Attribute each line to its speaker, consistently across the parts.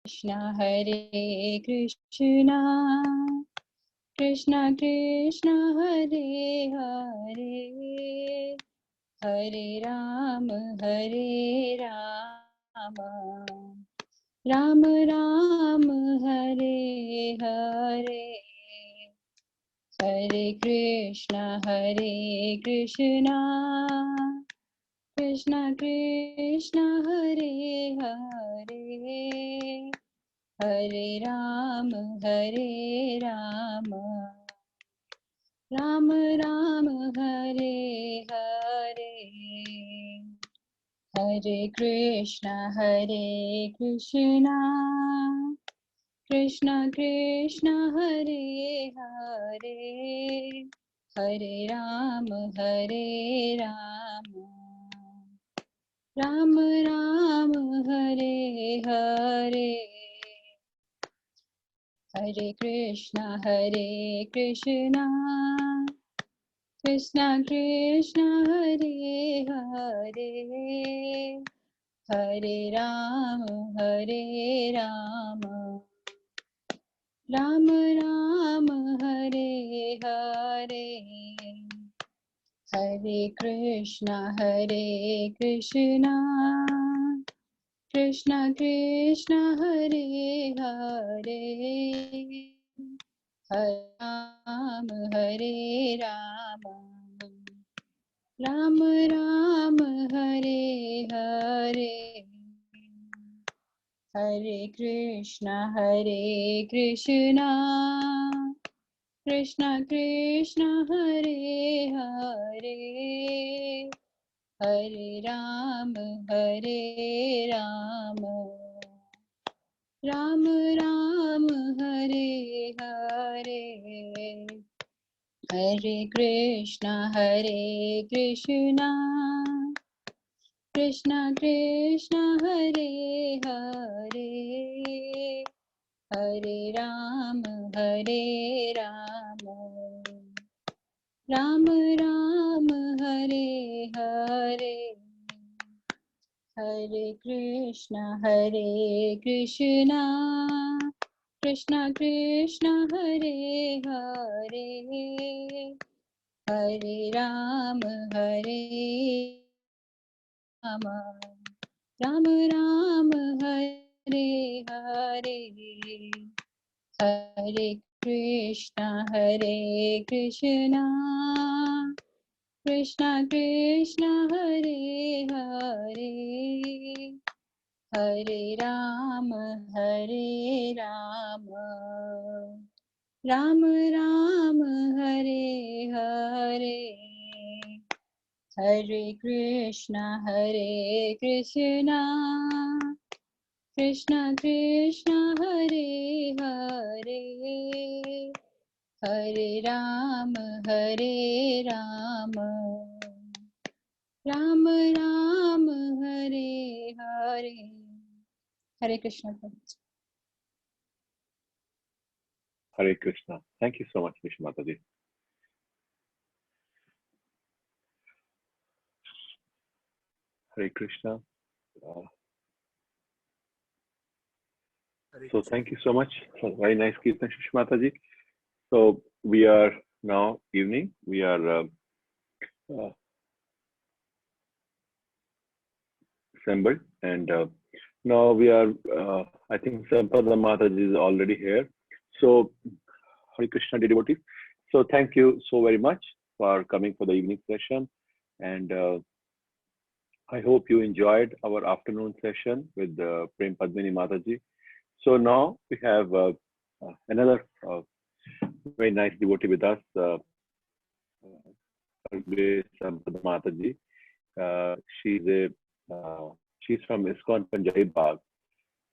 Speaker 1: Krishna Hare Krishna Krishna Krishna Hare Hare Hare Ram Ram Ram Hare Hare Hare Krishna Krishna Krishna Hare Hare Hare Ram Ram Ram Hare Hare Hare Krishna Krishna Krishna Hare Hare Hare Ram Ram Ram Hare Hare Hare Krishna Krishna Krishna Hare Hare Hare Ram Ram Ram Hare Hare Hare Krishna Krishna Krishna Hare Hare Hare Ram Ram Ram Hare Hare Hare Krishna Krishna Krishna Hare Hare Hare Ram Ram Ram Hare Hare Hare Krishna Krishna Krishna Hare Hare Hare Ram Ram Ram Hare Hare Hare Krishna Krishna Krishna Hare Hare Hare Ram Ram Ram Hare Hare Hare Krishna Krishna Krishna Hare Hare Hare Ram Ram Ram Hare Hare Hare Krishna Krishna Krishna Hare Hare Hare Ram Ram Ram Hare Hare Hare Krishna.
Speaker 2: Hare Krishna. Thank you so much, Vishnu Mataji. Hare Krishna. So thank you so much. Very nice Kirtan, Vishnu Mataji. So we are now evening. We are assembled, and now we are. I think Sampada Mataji is already here. So Hare Krishna devotees. So thank you so very much for coming for the evening session, and I hope you enjoyed our afternoon session with Prem Padmini Mataji. So now we have another very nice devotee with us, Sampada Mataji. She's from ISKCON Punjabi Bagh,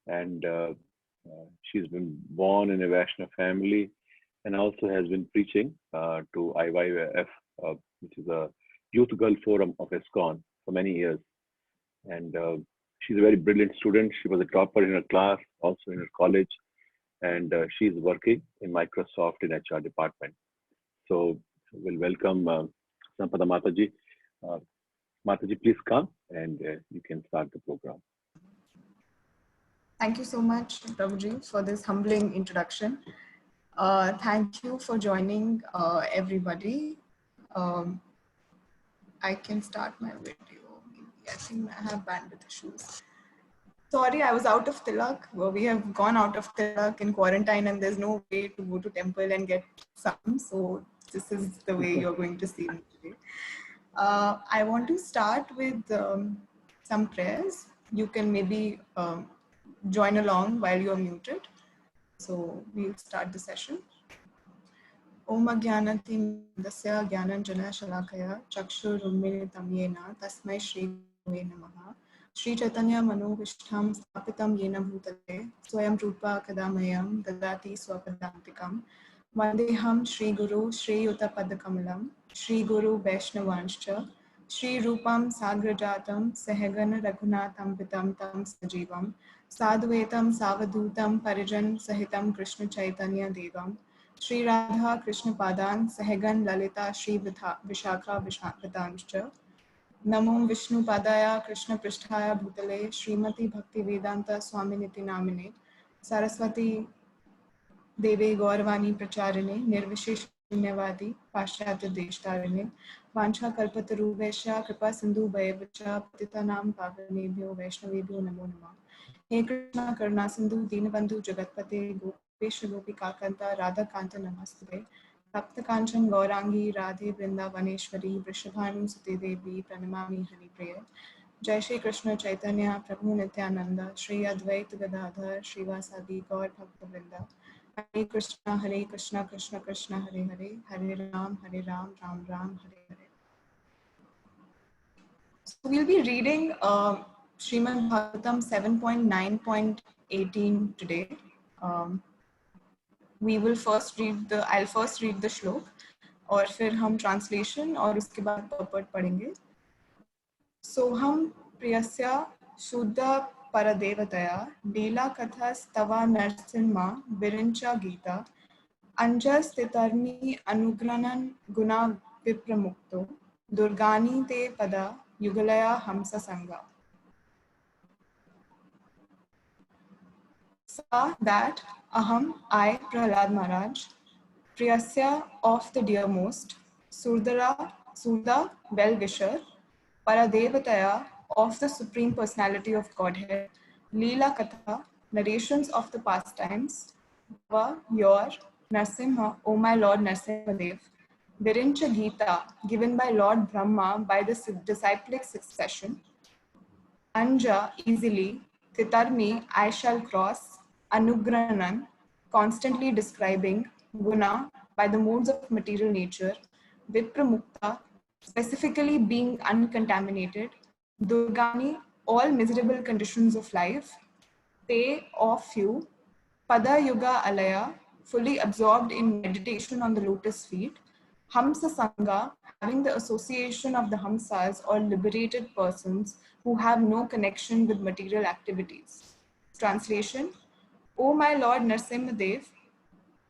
Speaker 2: and she's been born in a Vaishnava family, and also has been preaching to IYF, which is a youth girl forum of ISKCON, for many years. And she's a very brilliant student. She was a topper in her class, also in her college, and she's working in Microsoft in HR department. So we'll welcome Sampada Mataji. Mataji, please come, and you can start the program.
Speaker 3: Thank you so much, Prabhuji, for this humbling introduction. Thank you for joining, everybody. Um, I can start my video. Maybe. I think I have bandwidth issues. Sorry, I was out of tilak. Well, we have gone out of tilak in quarantine, and there's no way to go to temple and get some. So this is the way you're going to see me today. I want to start with some prayers. You can maybe join along while you're muted. So we'll start the session. Om Ajnanatimandasya Jnananjana Shalakaya Chakshurunmilitam Yena Tasmai Shri Gurave Namaha Shri Chaitanya Manovishtham Sthapitam Yena Bhutale Swayam Rupa Kadamayam Dadati Swapadantikam Vandeham Shri Guru Shri Yuta Padakamalam Shri Guru Vaishnavanscha Shri Rupam Sagrajatam Sahagana Raghunatham Pitam Tam Sajivam Sadhvetam Savadutam Parijan Sahitam Krishna Chaitanya Devam Shri Radha Krishna Padan Sahagan Lalita Shri Vishakha Vishakhatanshcha Namo Vishnu Padaya Krishna Pristhaya Bhutale Srimati Bhakti Vedanta Swaminiti Namine Saraswati Devi Gauravani Pracharine Nirvishesh Punyavadi Paschatya Deshtarine Vancha Kalpatarubhesha Kripa Sindhu Bhayavacha Patitanam Pavanebhyo Vaishnavebhyo Namo Namah He Krishna Karuna Sindhu Dinabandhu Jagatpate Gopesh Gopika Kanta Radha Kanta Namaste Tapta Kanchan Gaurangi Radhe Vrindavaneshwari Vrishabhanu Sute Devi Pranamami Hari Priya Jai Shri Krishna Chaitanya Prabhu Nityananda Shri Advaita Gadadhar Srivasadi Gaur Bhakta Vrinda Hare Krishna Krishna Krishna Hare Hare Hare Ram Ram Ram Hare Hare. So we'll be reading Srimad Bhagavatam 7.9.18 today. We will first read the, I'll first read the shlok और फिर हम translation और उसके बाद purport पढ़ेंगे. Soham priyasya shuddha paradevataya Leela katha stava narsimha virincha gita Anjas titarmi anugranan guna vipramukto Durgani te pada yugalaya hamsa sangha. Sa that aham, I, Prahlad Maharaj, Priyasya of the dearmost, Surda, well-wisher, Paradevataya of the Supreme Personality of Godhead, Leela Katha, narrations of the pastimes, Bhava, your, Narsimha, O my Lord Narsimhadev, Virincha Gita, given by Lord Brahma by the disciplic succession, Anja, easily, Titarmi, I shall cross, Anugranan, constantly describing, Guna, by the modes of material nature, Vipramukta, specifically being uncontaminated, Durgani, all miserable conditions of life, Te, of you, Pada Yuga Alaya, fully absorbed in meditation on the lotus feet, Hamsa Sangha, having the association of the Hamsas or liberated persons who have no connection with material activities. Translation: O my Lord Narsimhadev,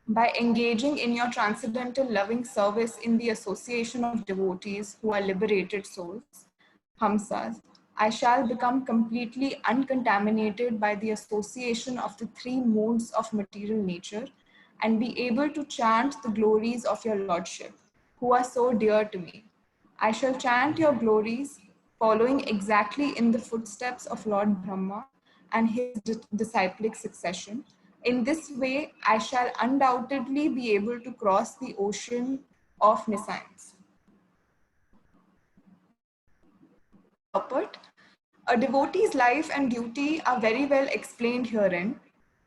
Speaker 3: by engaging in your transcendental loving service in the association of devotees who are liberated souls, Hamsas, I shall become completely uncontaminated by the association of the three modes of material nature and be able to chant the glories of your Lordship, who are so dear to me. I shall chant your glories, following exactly in the footsteps of Lord Brahma and his disciplic succession. In this way, I shall undoubtedly be able to cross the ocean of nescience. Purport: a devotee's life and duty are very well explained herein.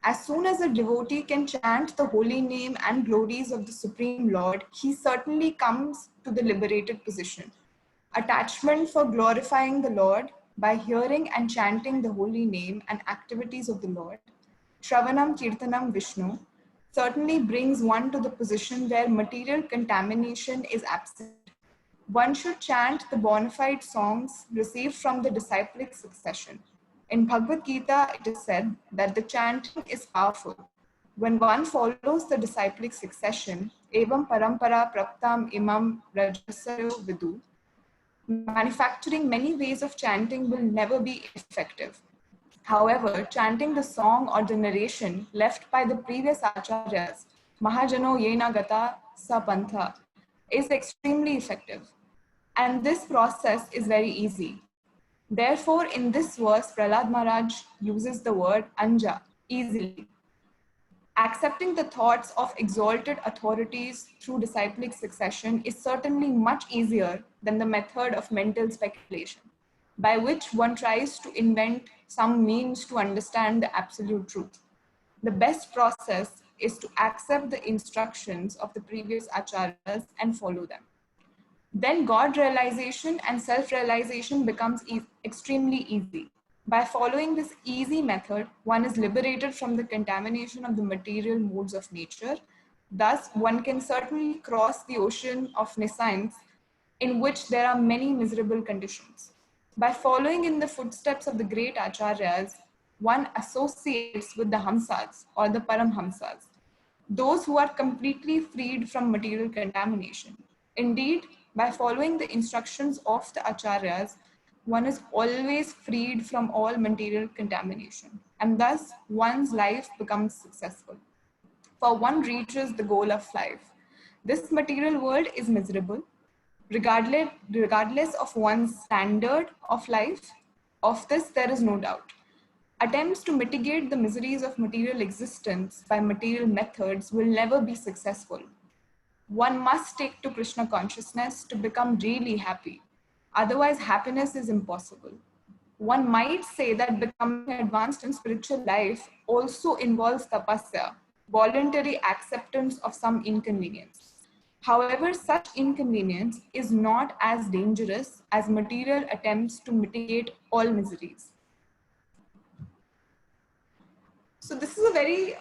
Speaker 3: As soon as a devotee can chant the holy name and glories of the Supreme Lord, he certainly comes to the liberated position. Attachment for glorifying the Lord by hearing and chanting the holy name and activities of the Lord, Shravanam Kirtanam Vishnu, certainly brings one to the position where material contamination is absent. One should chant the bona fide songs received from the disciplic succession. In Bhagavad Gita, it is said that the chanting is powerful. When one follows the disciplic succession, evam parampara praptam imam rajasaro vidu, manufacturing many ways of chanting will never be effective. However, chanting the song or the narration left by the previous acharyas, Mahajano Yena Gata Sapantha, is extremely effective. And this process is very easy. Therefore, in this verse, Prahlad Maharaj uses the word anja, easily. Accepting the thoughts of exalted authorities through disciplic succession is certainly much easier than the method of mental speculation, by which one tries to invent some means to understand the absolute truth. The best process is to accept the instructions of the previous acharyas and follow them. Then God realization and self-realization becomes extremely easy. By following this easy method, one is liberated from the contamination of the material modes of nature. Thus, one can certainly cross the ocean of nescience in which there are many miserable conditions. By following in the footsteps of the great acharyas, one associates with the hamsas or the paramhamsas, those who are completely freed from material contamination. Indeed, by following the instructions of the acharyas, one is always freed from all material contamination, and thus one's life becomes successful. For one reaches the goal of life. This material world is miserable, regardless of one's standard of life. Of this, there is no doubt. Attempts to mitigate the miseries of material existence by material methods will never be successful. One must take to Krishna consciousness to become really happy. Otherwise, happiness is impossible. One might say that becoming advanced in spiritual life also involves tapasya, voluntary acceptance of some inconvenience. However, such inconvenience is not as dangerous as material attempts to mitigate all miseries. So this is a very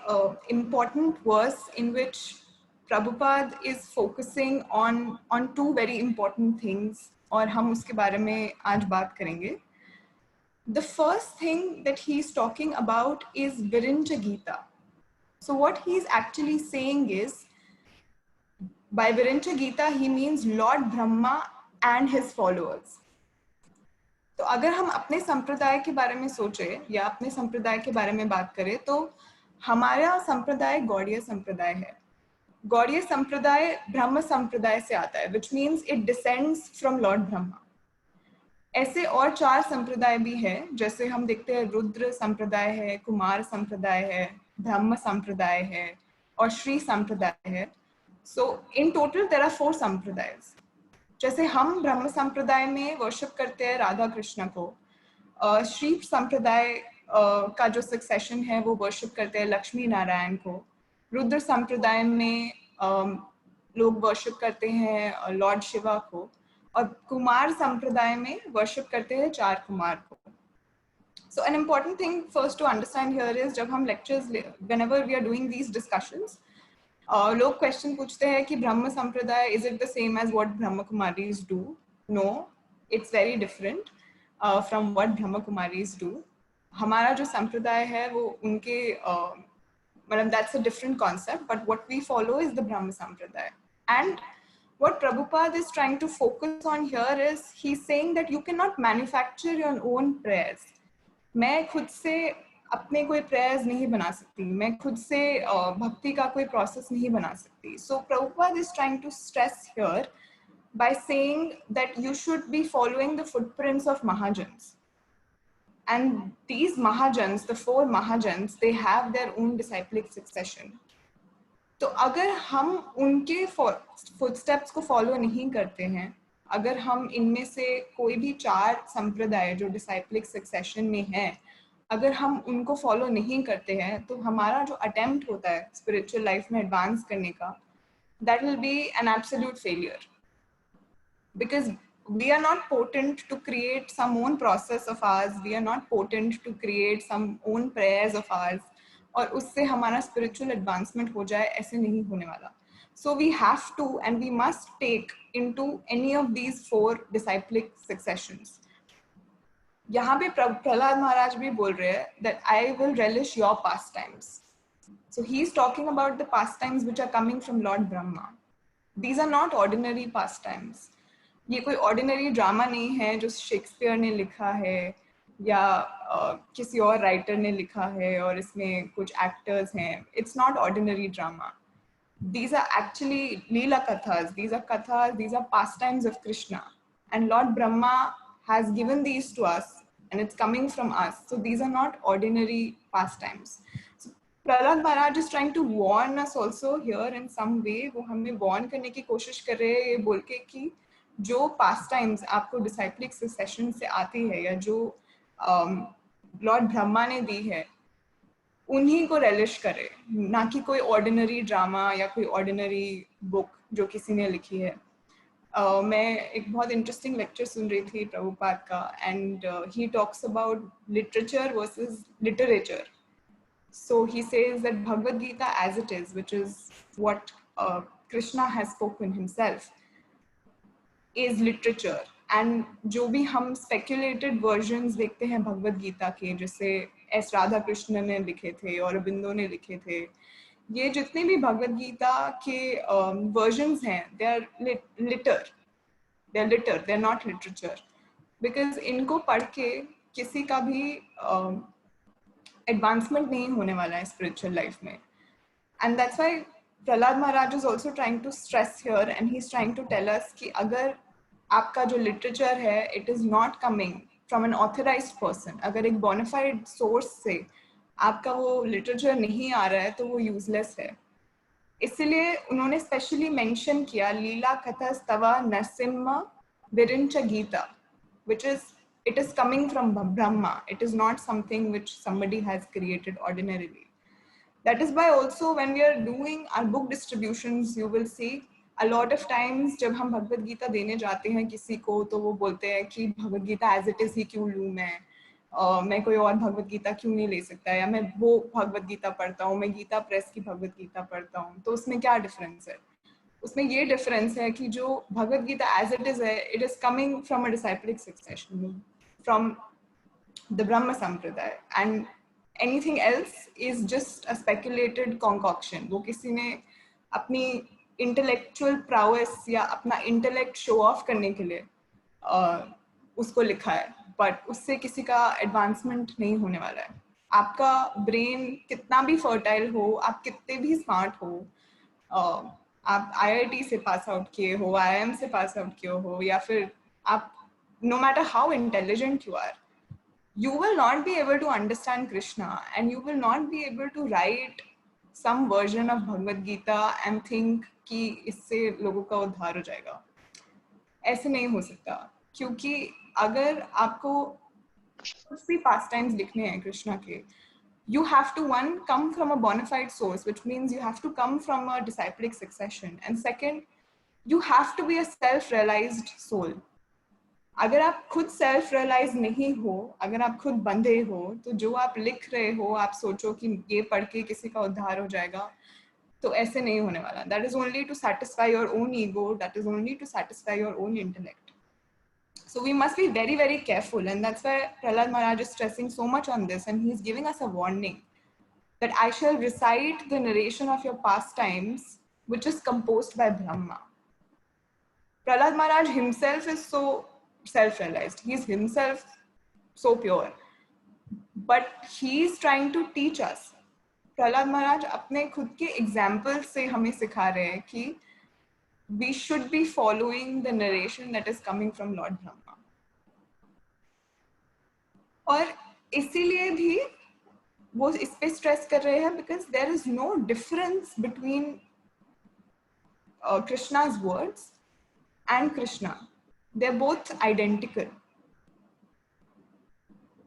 Speaker 3: important verse in which Prabhupada is focusing on two very important things, और हम उसके बारे में आज बात करेंगे. The first thing that he's talking about is Virincha Gita. So what he's actually saying is, by Virincha Gita, he means Lord Brahma and his followers. तो अगर हम अपने संप्रदाय के बारे में सोचें या अपने संप्रदाय के बारे में बात करें तो हमारा संप्रदाय गौड़ीय संप्रदाय है. गौड़ीय संप्रदाय ब्रह्म संप्रदाय से आता है, which means it descends from Lord Brahma. ऐसे और 4 संप्रदाय भी हैं, जैसे हम देखते हैं रुद्र संप्रदाय है, कुमार संप्रदाय है, ब्रह्म संप्रदाय है और श्री संप्रदाय है. So in total there are 4 संप्रदायs. जैसे हम ब्रह्म संप्रदाय में वर्शिप करते हैं राधा कृष्ण को, श्री संप्रदाय का जो सक्सेशन है वो वर्शिप करते हैं लक्ष्मी नारायण को, रुद्र संप्रदाय में लोग वर्शिप करते हैं लॉर्ड शिवा को, और कुमार संप्रदाय में वर्शिप करते हैं 4 कुमार को. So an important thing first to understand here is, जब हम lectures, whenever we are doing these discussions, लोग क्वेश्चन पूछते हैं कि Brahma Sampradaya is it the same as what Brahma Kumaris do. No, it's very different from what Brahma Kumaris do. हमारा जो संप्रदाय है वो उनके मतलब that's a different concept, but what we follow is the Brahma Sampradaya. And what Prabhupada is trying to focus on here is he's saying that you cannot manufacture your own prayers. मैं खुद से अपने कोई प्रेयर्स नहीं बना सकती, मैं खुद से भक्ति का कोई प्रोसेस नहीं बना सकती. सो Prabhupada is trying to stress here by saying that you should be following the footprints of Mahajans. And these Mahajans, the 4 Mahajans, they have their own disciplic succession. तो अगर हम उनके फुटस्टेप्स को फॉलो नहीं करते हैं, अगर हम इनमें से कोई भी 4 संप्रदाय जो डिसाइप्लिक सक्सेशन में हैं, अगर हम उनको फॉलो नहीं करते हैं, तो हमारा जो अटेम्प्ट होता है स्पिरिचुअल लाइफ में एडवांस करने का, that will be an absolute failure, because we are not potent to create some own process of ours, we are not potent to create some own prayers of ours, और उससे हमारा spiritual advancement हो जाए, ऐसे नहीं होने वाला. So we have to and we must take into any of these 4 disciplic successions. यहाँ पे प्रहलाद महाराज भी बोल रहे हैं that I will relish your pastimes. So he is talking about the pastimes which are coming from Lord Brahma. These are not ordinary pastimes. ये कोई ordinary drama नहीं है जो शेक्सपियर ने लिखा है, या किसी और राइटर ने लिखा है और इसमें कुछ एक्टर्स हैं. It's not ordinary drama. These are actually Leela Kathas. These are Kathas, these are pastimes of Krishna. And Lord Brahma has given these to us and it's coming from us. So these are not ordinary pastimes. So Prahlad Maharaj is trying to warn us also here in some way. वो हमें warn करने की कोशिश कर रहे हैं ये बोल के कि जो pastimes आपको disciplic succession से आती है या जो लॉर्ड ब्रह्मा ने दी है उन्हीं को रेलिश करे, ना कि कोई ऑर्डिनरी ड्रामा या कोई ऑर्डिनरी बुक जो किसी ने लिखी है. मैं एक बहुत इंटरेस्टिंग लेक्चर सुन रही थी प्रभुपाद का and he talks about literature versus literature. So he says that Bhagavad Gita as it is, which is what Krishna has spoken himself, is literature. And जो भी हम speculated versions देखते हैं भगवद गीता के, जैसे एस राधा कृष्ण ने लिखे थे और अरबिंदो ने लिखे थे, ये जितने भी भगवद गीता के versions हैं, they are litter, they're not literature, because इनको पढ़ के किसी का भी advancement नहीं होने वाला है spiritual life में. And that's why Prahlad Maharaj is also trying to stress here, and he's trying to tell us कि अगर आपका जो literature है, it is not coming from an authorized person. अगर एक bona fide source से आपका वो literature नहीं आ रहा है, तो वो useless है. इसलिए उन्होंने specially mention किया लीला कथा स्तवा Narasimha विरिंच Gita, which is, it is coming from Brahma. It is not something which somebody has created ordinarily. That is why also when we are doing our book distributions, you will see a lot of times जब हम भगवद गीता देने जाते हैं किसी को, तो वो बोलते हैं कि Bhagavad Gita as it is ही क्यों लूँ मैं कोई और भगवद गीता क्यों नहीं ले सकता, या मैं वो भगवद गीता पढ़ता हूँ, मैं गीता प्रेस की भगवद गीता पढ़ता हूँ. तो उसमें क्या डिफरेंस है? उसमें ये डिफरेंस है कि जो Bhagavad Gita as it is है, it is coming from a disciplic succession, from the Brahma Sampradaya, and anything else is just a speculated concoction. वो किसी ने अपनी intellectual prowess या अपना intellect show off करने के लिए उसको लिखा है, but उससे किसी का advancement नहीं होने वाला है. आपका brain कितना भी fertile हो, आप कितने भी smart हो, आप IIT से pass out किए हो, IIM से pass out किए हो, या फिर आप no matter how intelligent you are, you will not be able to understand Krishna, and you will not be able to write some version of Bhagavad Gita and think कि इससे लोगों का उद्धार हो जाएगा. ऐसे नहीं हो सकता, क्योंकि अगर आपको कुछ भी pastimes लिखने हैं कृष्णा के, you have to one come from a bona fide source, which means you have to come from a disciplic succession, and second, you have to be a self-realized soul. अगर आप खुद सेल्फ रियलाइज नहीं हो, अगर आप खुद बंधे हो, तो जो आप लिख रहे हो, आप सोचो कि ये पढ़ के किसी का उद्धार हो जाएगा, तो ऐसे नहीं होने वाला. That is only to satisfy your own ego, that is only to satisfy your own intellect. So we must be very, very careful, and that's why Prahlad Maharaj is stressing so much on this, and he's giving us a warning that I shall recite the narration of your pastimes, which is composed by Brahma. Prahlad Maharaj himself is so self-realized, he's himself so pure, but he's trying to teach us. Prahlad महाराज अपने खुद के example से हमें सिखा रहे हैं कि we should be following the narration that is coming from Lord Brahma. और इसीलिए भी वो इस पे स्ट्रेस कर रहे हैं, because there is no difference between Krishna's words and Krishna. They're both identical.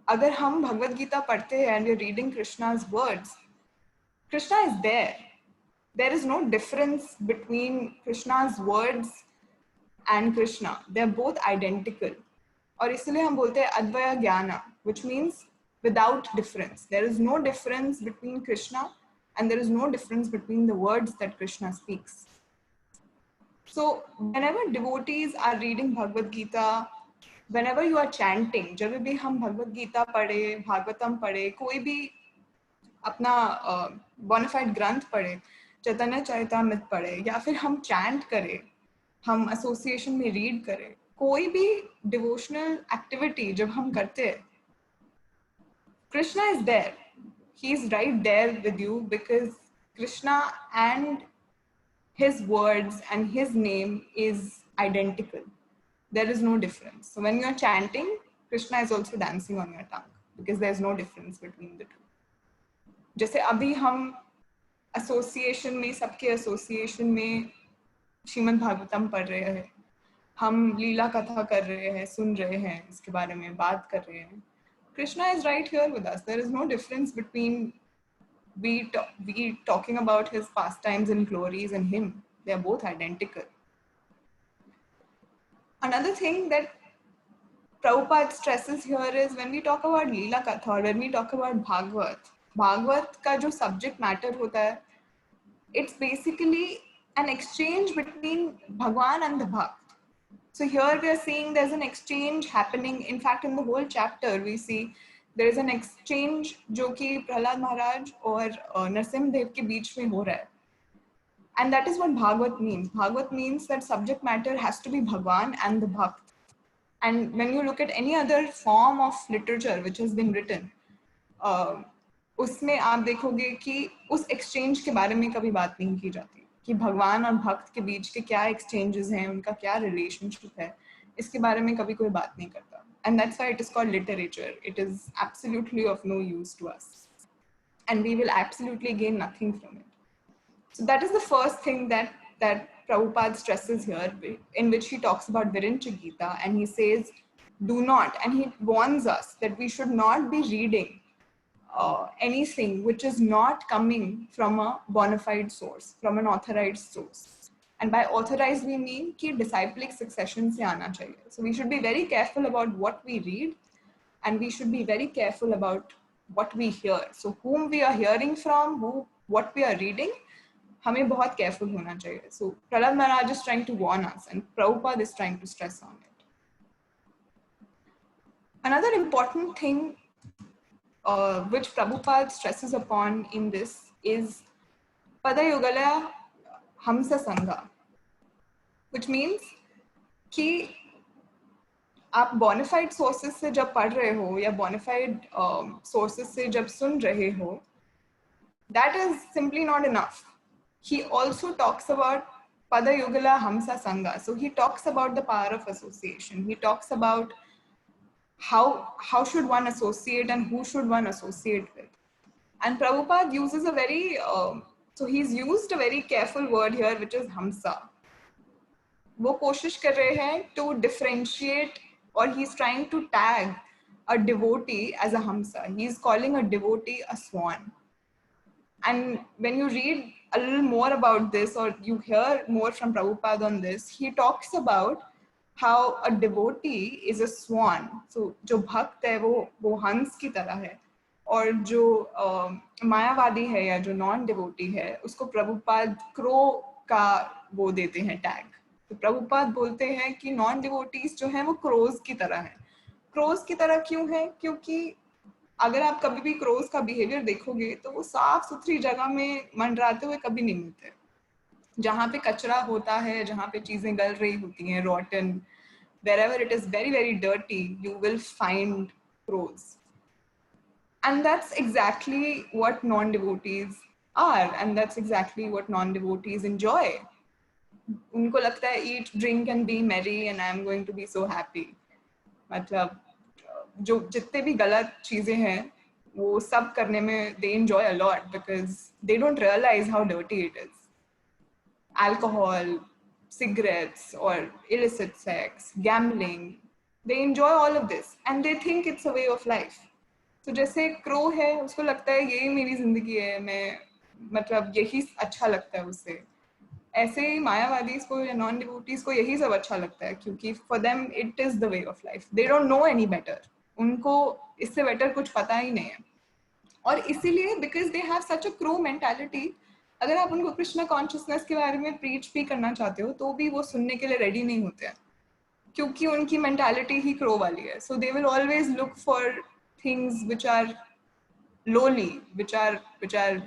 Speaker 3: अगर हम भगवद गीता पढ़ते हैं and we're reading Krishna's words, Krishna is there. There is no difference between Krishna's words and Krishna. They're both identical. और इसलिए हम बोलते हैं Advaya Jnana, which means without difference. There is no difference between Krishna, and there is no difference between the words that Krishna speaks. So whenever devotees are reading Bhagavad Gita, whenever you are chanting, जब भी हम भगवद गीता पढ़े, भागवतम पढ़े, कोई भी अपना bona fide ग्रंथ पढ़े, चैतन्य चरितामृत पढ़े, या फिर हम chant करें, हम association में read करें, कोई भी devotional activity जब हम करते हैं, Krishna is there. He's right there with you because Krishna and his words and his name is identical. There is no difference. So when you're chanting, Krishna is also dancing on your tongue because there's no difference between the two. जैसे अभी हम association में, सबके association में श्रीमद् भागवतम पढ़ रहे हैं, हम लीला कथा कर रहे हैं, सुन रहे हैं, इसके बारे में बात कर रहे हैं. Krishna is right here with us. There is no difference between we talking about his pastimes and glories and him. They are both identical. Another thing that Prabhupada stresses here is when we talk about Leela Katha or when we talk about Bhagavad का जो subject matter होता है, it's basically an exchange between Bhagwan and the Bhakt. So here we are seeing there's an exchange happening. In fact, in the whole chapter, we see there is an exchange जो कि प्रहलाद महाराज और नरसिम्हा देव के बीच में हो रहा है. And that is what Bhagavad means. Bhagavad means that subject matter has to be Bhagwan and the Bhakt. And when you look at any other form of literature which has been written, उसमें आप देखोगे कि उस exchange के बारे में कभी बात नहीं की जाती कि भगवान और भक्त के बीच के क्या exchanges हैं, उनका क्या relationship है, इसके बारे में कभी कोई बात नहीं करता. And that's why it is called literature. It is absolutely of no use to us. And we will absolutely gain nothing from it. So that is the first thing that Prabhupada stresses here, in which he talks about Virincha Gita, and he says, do not, and he warns us that we should not be reading anything which is not coming from a bona fide source, from an authorized source. And by authorized, we mean कि disciplic succession से आना चाहिए. So we should be very careful about what we read, and we should be very careful about what we hear. So whom we are hearing from, what we are reading, हमें बहुत careful होना चाहिए. So Prahlad Maharaj is trying to warn us, and Prabhupada is trying to stress on it. Another important thing which Prabhupada stresses upon in this is Padayugala Hamsa Sangha, which means कि आप bona fide sources से जब पढ़ रहे हो या bona fide sources से जब सुन रहे हो, that is simply not enough. He also talks about Padayugala Hamsa Sangha. So he talks about the power of association. He talks about how should one associate and who should one associate with. And Prabhupada uses a very, so he's used a very careful word here, which is Hamsa. वो कोशिश कर रहे हैं to differentiate, or he's trying to tag a devotee as a Hamsa. He's calling a devotee a swan. And when you read a little more about this, or you hear more from Prabhupada on this, he talks about how a devotee is a swan. So जो भक्त है वो हंस की तरह है, और जो मायावादी है या जो नॉन डिवोटी है उसको प्रभुपाद क्रो का वो देते हैं टैग. तो प्रभुपाद बोलते हैं कि नॉन डिवोटीज जो हैं वो क्रोज की तरह हैं. क्रोज की तरह क्यों है? क्योंकि अगर आप कभी भी क्रोज का बिहेवियर देखोगे तो वो साफ सुथरी जगह में मंडराते हुए कभी नहीं मिलते. जहाँ पे कचरा होता है, जहाँ पे चीजें गल रही होती हैं, rotten, wherever it is very, very dirty, you will find crows. And that's exactly what non-devotees are, and that's exactly what non-devotees enjoy. उनको लगता है eat, drink and be merry and I am going to be so happy. मतलब जो जितने भी गलत चीजें हैं वो सब करने में they enjoy a lot because they don't realize how dirty it is. Alcohol, cigarettes, or illicit sex, gambling, they enjoy all of this and they think it's a way of life. So जैसे crow है उसको लगता है यही मेरी जिंदगी है, मैं मतलब यही अच्छा लगता है उससे. ऐसे ही मायावादी को या नॉन डिवोटीज को यही सब अच्छा लगता है क्योंकि for them it is the way of life. They don't know any better. उनको इससे बेटर कुछ पता ही नहीं है. और इसीलिए because they have such a crow mentality, अगर आप उनको कृष्णा कॉन्शियसनेस के बारे में प्रीच भी करना चाहते हो तो भी वो सुनने के लिए रेडी नहीं होते हैं क्योंकि उनकी मेंटालिटी ही क्रो वाली है. So they will always look for things which are lowly, which are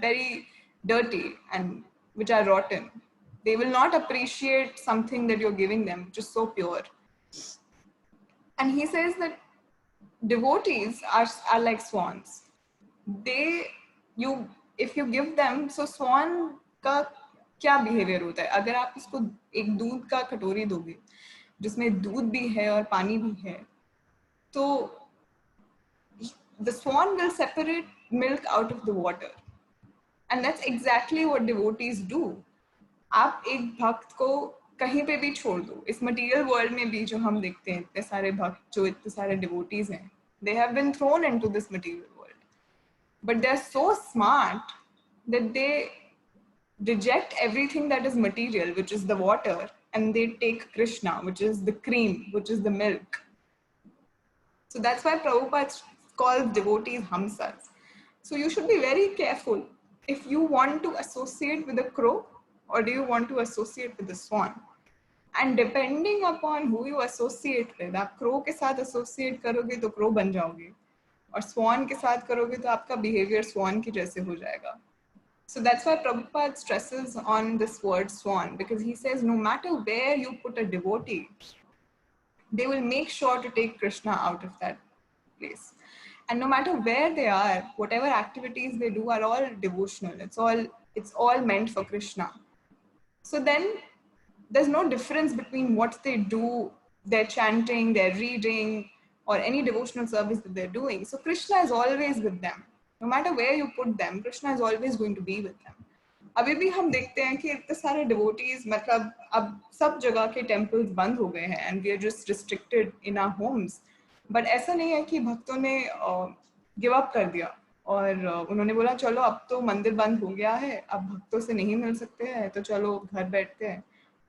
Speaker 3: very dirty and which are rotten. They will not appreciate something that you're giving them which is so pure. And he says that devotees are like swans. they you if you give them, so swan का क्या behaviour होता है? अगर आप उसको एक दूध का कटोरी दोगे जिसमें दूध भी है और पानी भी है, तो the swan will separate milk out of the water, and that's exactly what devotees do. आप एक भक्त को कहीं पे भी छोड़ दो, इस मटेरियल वर्ल्ड में भी जो हम देखते हैं इतने सारे भक्त, जो इतने सारे डिवोटीज हैं, they have been thrown into this material world, but they are so smart that they reject everything that is material, which is the water, and they take Krishna, which is the cream, which is the milk. So that's why Prabhupada calls devotees hamsas. So you should be very careful if you want to associate with a crow or do you want to associate with the swan. And depending upon who you associate with, आप crow के साथ associate करोगे तो crow बन जाओगे, और swan के साथ करोगे तो आपका behavior swan की जैसे हो जाएगा. So that's why Prabhupada stresses on this word swan, because he says no matter where you put a devotee, they will make sure to take Krishna out of that place. And no matter where they are, whatever activities they do are all devotional. It's all meant for Krishna. So then there's no difference between what they do, their chanting, their reading, or any devotional service that they're doing. So Krishna is always with them. No matter where you put them, Krishna is always going to be with them. अभी भी हम देखते हैं कि इतने सारे devotees, मतलब अब सब जगह के टेम्पल्स बंद हो गए हैं and we are just restricted in our homes. But ऐसा नहीं है कि भक्तों ने गिव अप कर दिया और उन्होंने बोला चलो अब तो मंदिर बंद हो गया है, अब भक्तों से नहीं मिल सकते हैं तो चलो घर बैठते हैं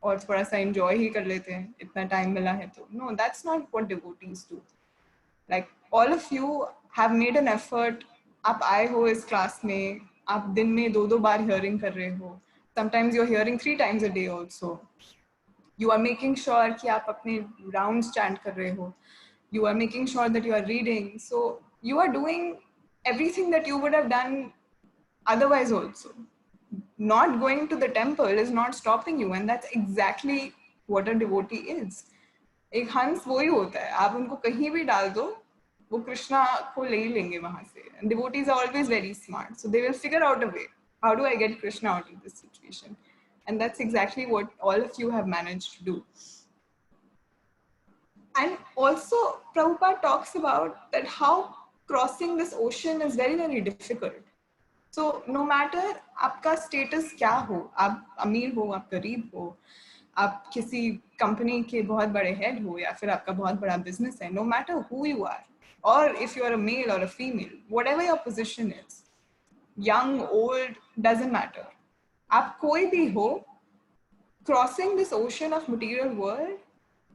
Speaker 3: और थोड़ा सा एंजॉय ही कर लेते हैं, इतना टाइम मिला है तो. No, that's not what devotees do. Like all of you have made an effort. आप आए हो इस क्लास में, आप दिन में 2 बार हियरिंग कर रहे हो, sometimes you are hearing 3 times a day also. You are making sure कि आप अपने rounds chant कर रहे हो, you are making sure that you are reading, so you are doing everything that you would have done otherwise also. Not going to the temple is not stopping you, and that's exactly what a devotee is. एक हंस वही होता है, आप उनको कहीं भी डाल दो वो कृष्णा को ले ही लेंगे वहां से. And devotees are always very smart, so they will figure out a way. How do I get Krishna out of this situation? And that's exactly what all of you have managed to do. And also Prabhupada talks about that how crossing this ocean is very, very difficult. So no matter आपका status क्या हो, आप अमीर हो, आप गरीब हो, आप किसी कंपनी के बहुत बड़े हेड हो या फिर आपका बहुत बड़ा बिजनेस है, no matter who you are, or if you are a male or a female, whatever your position is, young, old, doesn't matter. आप कोई भी हो, crossing this ocean of material world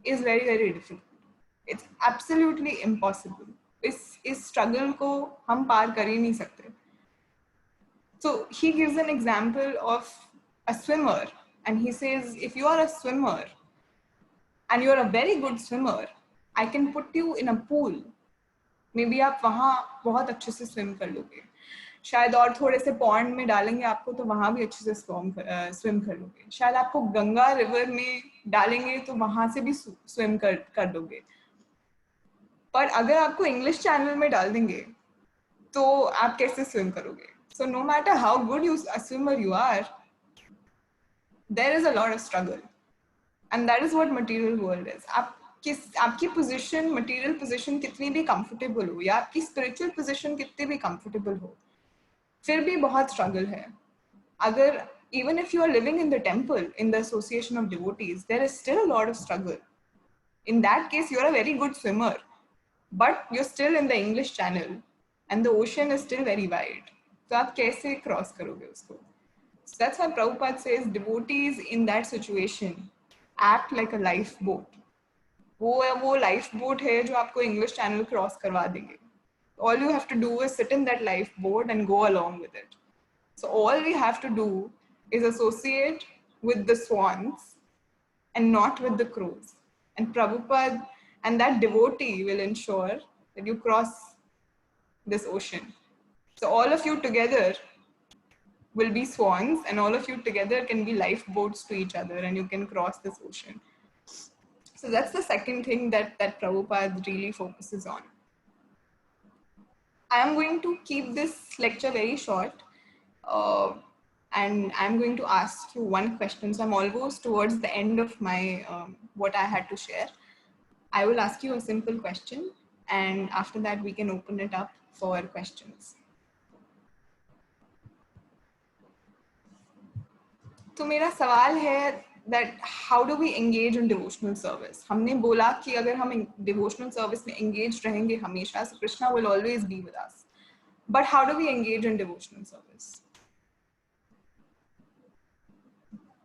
Speaker 3: is very, very difficult. It's absolutely impossible. इस struggle को हम पार कर ही नहीं सकते. So he gives an example of a swimmer, and he says, if you are a swimmer and you are a very good swimmer, I can put you in a pool. Maybe आप वहाँ बहुत अच्छे से swim कर लोगे, शायद और थोड़े से pond में डालेंगे आपको तो वहाँ भी अच्छे से swim कर लोगे, शायद आपको गंगा river में डालेंगे तो वहाँ से भी swim कर लोगे. पर अगर आपको English channel में डाल देंगे तो आप कैसे swim करोगे? So no matter how good a swimmer you are, there is a lot of struggle, and that is what material world is. आपकी position, material position कितनी भी comfortable हो या आपकी spiritual position कितनी भी comfortable हो, फिर भी बहुत struggle है. अगर even if you are living in the temple, in the association of devotees, there is still a lot of struggle. In that case, you are a very good swimmer, but you're still in the English channel, and the ocean is still very wide. तो आप कैसे cross करोगे उसको? So that's why Prabhupada says devotees in that situation act like a lifeboat. वो lifeboat है जो आपको English channel cross करवा देंगे. All you have to do is sit in that lifeboat and go along with it. So all we have to do is associate with the swans and not with the crows. And Prabhupada and that devotee will ensure that you cross this ocean. So all of you together will be swans, and all of you together can be lifeboats to each other, and you can cross this ocean. So that's the second thing that Prabhupada really focuses on. I am going to keep this lecture very short, and I'm going to ask you one question. So I'm almost towards the end of my what I had to share. I will ask you a simple question, and after that we can open it up for questions. तो मेरा सवाल है that how do we engage in devotional service? हमने बोला कि अगर हम devotional service में engaged रहेंगे हमेशा, so Krishna will always be with us. But how do we engage in devotional service?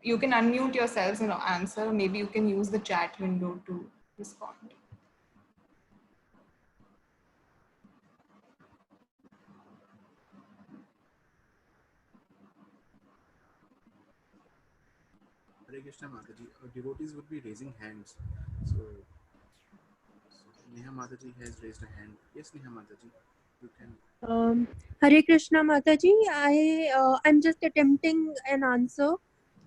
Speaker 3: You can unmute yourselves and answer. Maybe you can use the chat window to respond.
Speaker 4: Hare Krishna Mataji, devotees would be raising hands. So Neha Mataji has raised a hand. Yes, Neha Mataji, you can.
Speaker 5: Hare Krishna Mataji, I'm just attempting an answer.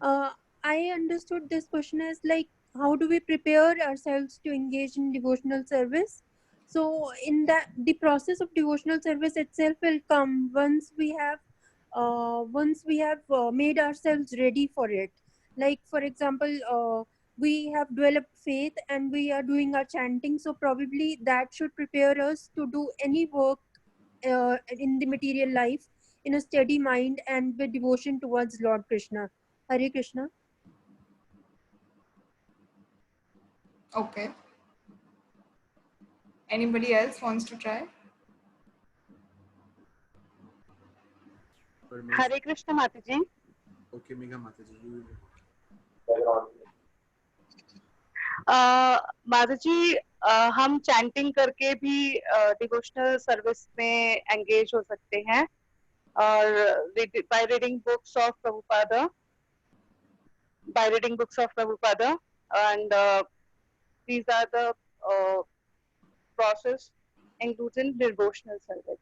Speaker 5: I understood this question as like, how do we prepare ourselves to engage in devotional service? So in that, the process of devotional service itself will come once we have made ourselves ready for it. Like for example, we have developed faith and we are doing our chanting. So probably that should prepare us to do any work in the material life in a steady mind and with devotion towards Lord Krishna. Hare Krishna.
Speaker 3: Okay. Anybody else wants to try?
Speaker 6: Hare Krishna Mataji.
Speaker 4: Okay, Megha Mataji, you will.
Speaker 6: माताजी हम chanting करके भी devotional service में engage हो सकते हैं और by reading books of Prabhupada and these are the process includes in devotional service.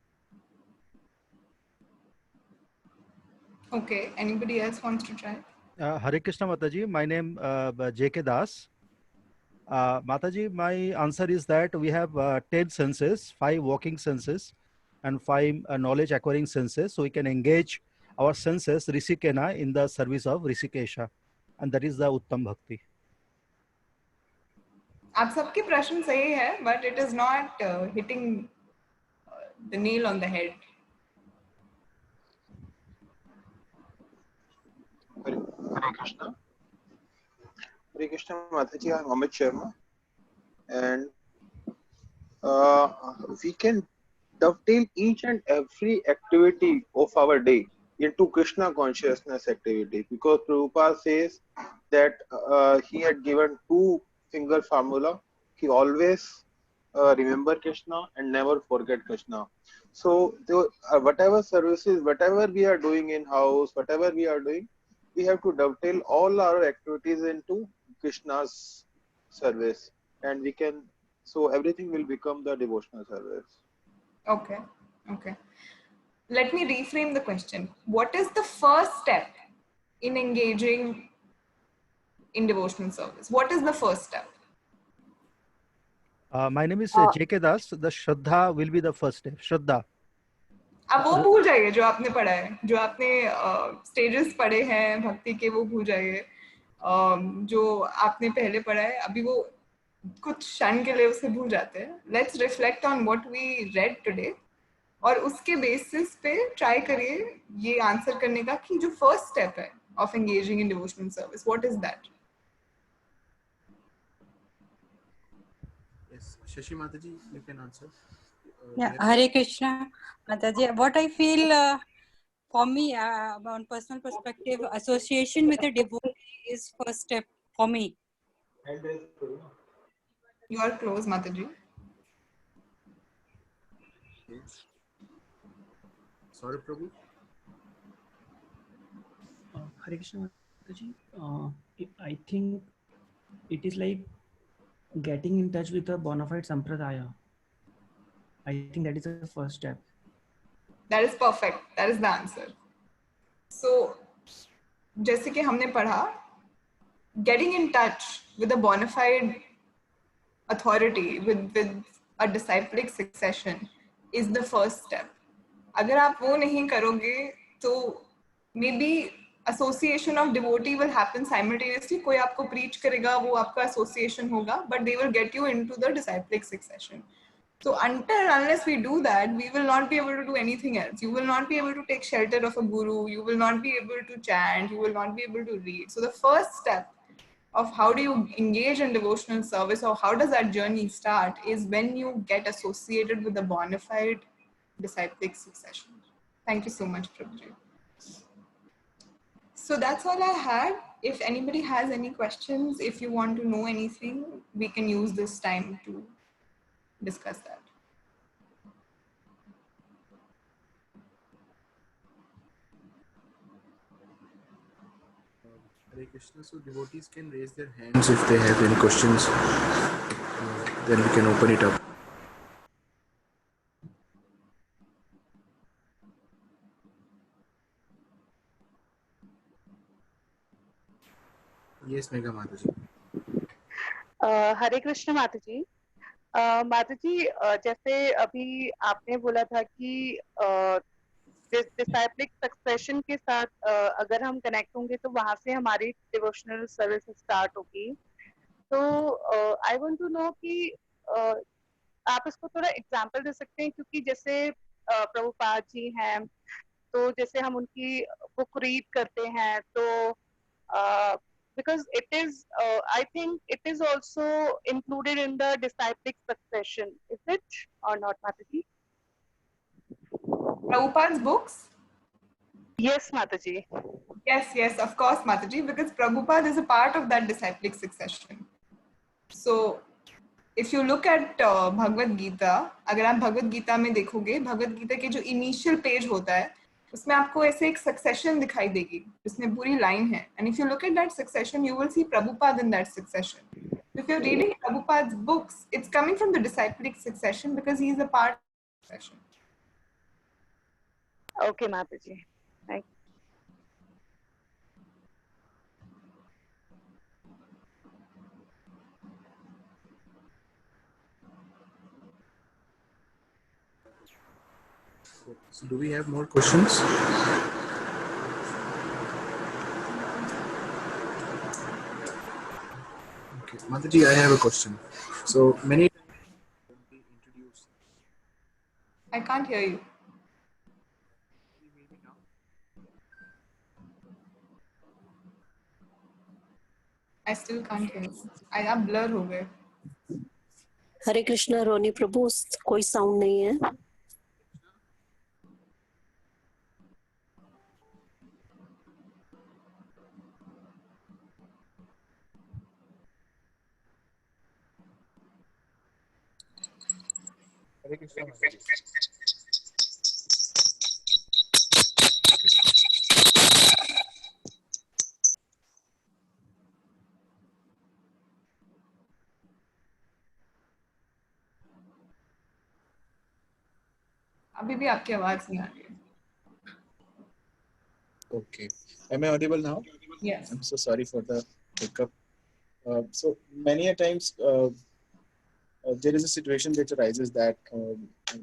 Speaker 3: Okay, anybody else wants to try?
Speaker 7: Hare Krishna Mataji, my name J.K. Das. Mataji, my answer is that we have 10 senses, 5 walking senses and 5 knowledge acquiring senses. So we can engage our senses, Rishikena, in the service of Rishikesha. And that is the Uttam Bhakti.
Speaker 3: आप सबके प्रश्न सही है, but it is not hitting the nail on the head.
Speaker 8: Hare Krishna. Hare Krishna Mataji, I'm Amit Sharma, and we can dovetail each and every activity of our day into Krishna consciousness activity, because Prabhupada says that he had given 2-finger formula. He always remember Krishna and never forget Krishna. So whatever services, whatever we are doing in house, whatever we are doing, we have to dovetail all our activities into Krishna's service, and we can, so everything will become the devotional service.
Speaker 3: Okay, okay. Let me reframe the question. What is the first step in engaging in devotional service? What is the first step?
Speaker 7: My name is J.K. Das. The Shraddha will be the first step. Shraddha.
Speaker 3: अब वो भूल जाइए जो आपने पढ़ा है, जो आपने स्टेजेस पढ़े हैं भक्ति के, वो भूल जाइए. जो आपने पहले पढ़ा है, अभी वो कुछ क्षण के लिए उसे भूल जाते हैं. Let's reflect on what we read today, और उसके बेसिस पे ट्राई करिए ये आंसर करने का कि जो फर्स्ट स्टेप है of engaging in devotional service, what is that?
Speaker 4: Yes, Shashi Mataji, you can answer.
Speaker 9: Yeah, Hare Krishna Mataji. What I feel for me, on personal perspective, association with a devotee is first step for me.
Speaker 3: You are close, Mataji.
Speaker 4: Yes. Sorry, Prabhu.
Speaker 10: Hare Krishna Mataji. I think it is like getting in touch with a bona fide sampradaya. I think that is the first step.
Speaker 3: That is perfect. That is the answer. So, जैसे कि हमने पढ़ा, getting in touch with a bona fide authority, with a disciplic succession, is the first step. अगर आप वो नहीं करोगे तो maybe association of devotee will happen simultaneously. कोई आपको preach करेगा, वो आपका association होगा, but they will get you into the disciplic succession. So unless we do that, we will not be able to do anything else. You will not be able to take shelter of a guru. You will not be able to chant. You will not be able to read. So the first step of how do you engage in devotional service, or how does that journey start, is when you get associated with the bona fide disciplic succession. Thank you so much, Prabhuji. So that's all I had. If anybody has any questions, if you want to know anything, we can use this time to discuss that.
Speaker 4: Hare Krishna. So devotees can raise their hands if they have any questions. Then we can open it up. Yes, Megha Mataji.
Speaker 6: हरे कृष्ण माता जी। माता जी, जैसे अभी आपने बोला था कि डिसाइप्लिक succession के साथ अगर हम कनेक्ट होंगे तो वहां से हमारी डिवोशनल सर्विस स्टार्ट होगी। तो आई वांट टू नो कि आप इसको थोड़ा एग्जांपल दे सकते हैं, क्योंकि जैसे प्रभुपाद जी हैं, तो जैसे हम उनकी बुक रीड करते हैं तो because it is I think it is also included in the disciplic succession, is it or not, Mataji?
Speaker 3: Prabhupada's books?
Speaker 6: Yes, Mataji.
Speaker 3: Yes, of course, Mataji, because Prabhupada is a part of that disciplic succession. So if you look at Bhagavad Gita, अगर आप भगवद गीता में देखोगे, भगवद गीता के जो initial page होता है उसमें आपको ऐसे एक सक्सेशन दिखाई देगी जिसमें पूरी लाइन है, and if you look at that succession you will see Prabhupada in that succession. If you're reading Prabhupada's books, it's coming from the disciplic succession because he is a part of the succession.
Speaker 6: Okay, Mataji. Thank you.
Speaker 4: So do we have more questions? Okay, Mataji, I have a question. So many times when we introduce.
Speaker 3: I can't hear you.
Speaker 4: Can you hear me now?
Speaker 3: I still can't hear you. आप blur हो गए.
Speaker 11: हरे कृष्णा रोनी प्रभु, कोई sound नहीं है।
Speaker 4: Hare Krishna.
Speaker 3: अभी भी आपकी आवाज नहीं आ रही है.
Speaker 4: Okay. Am I audible now?
Speaker 3: Yes.
Speaker 4: I'm so sorry for the hiccup. So many a times there is a situation that arises that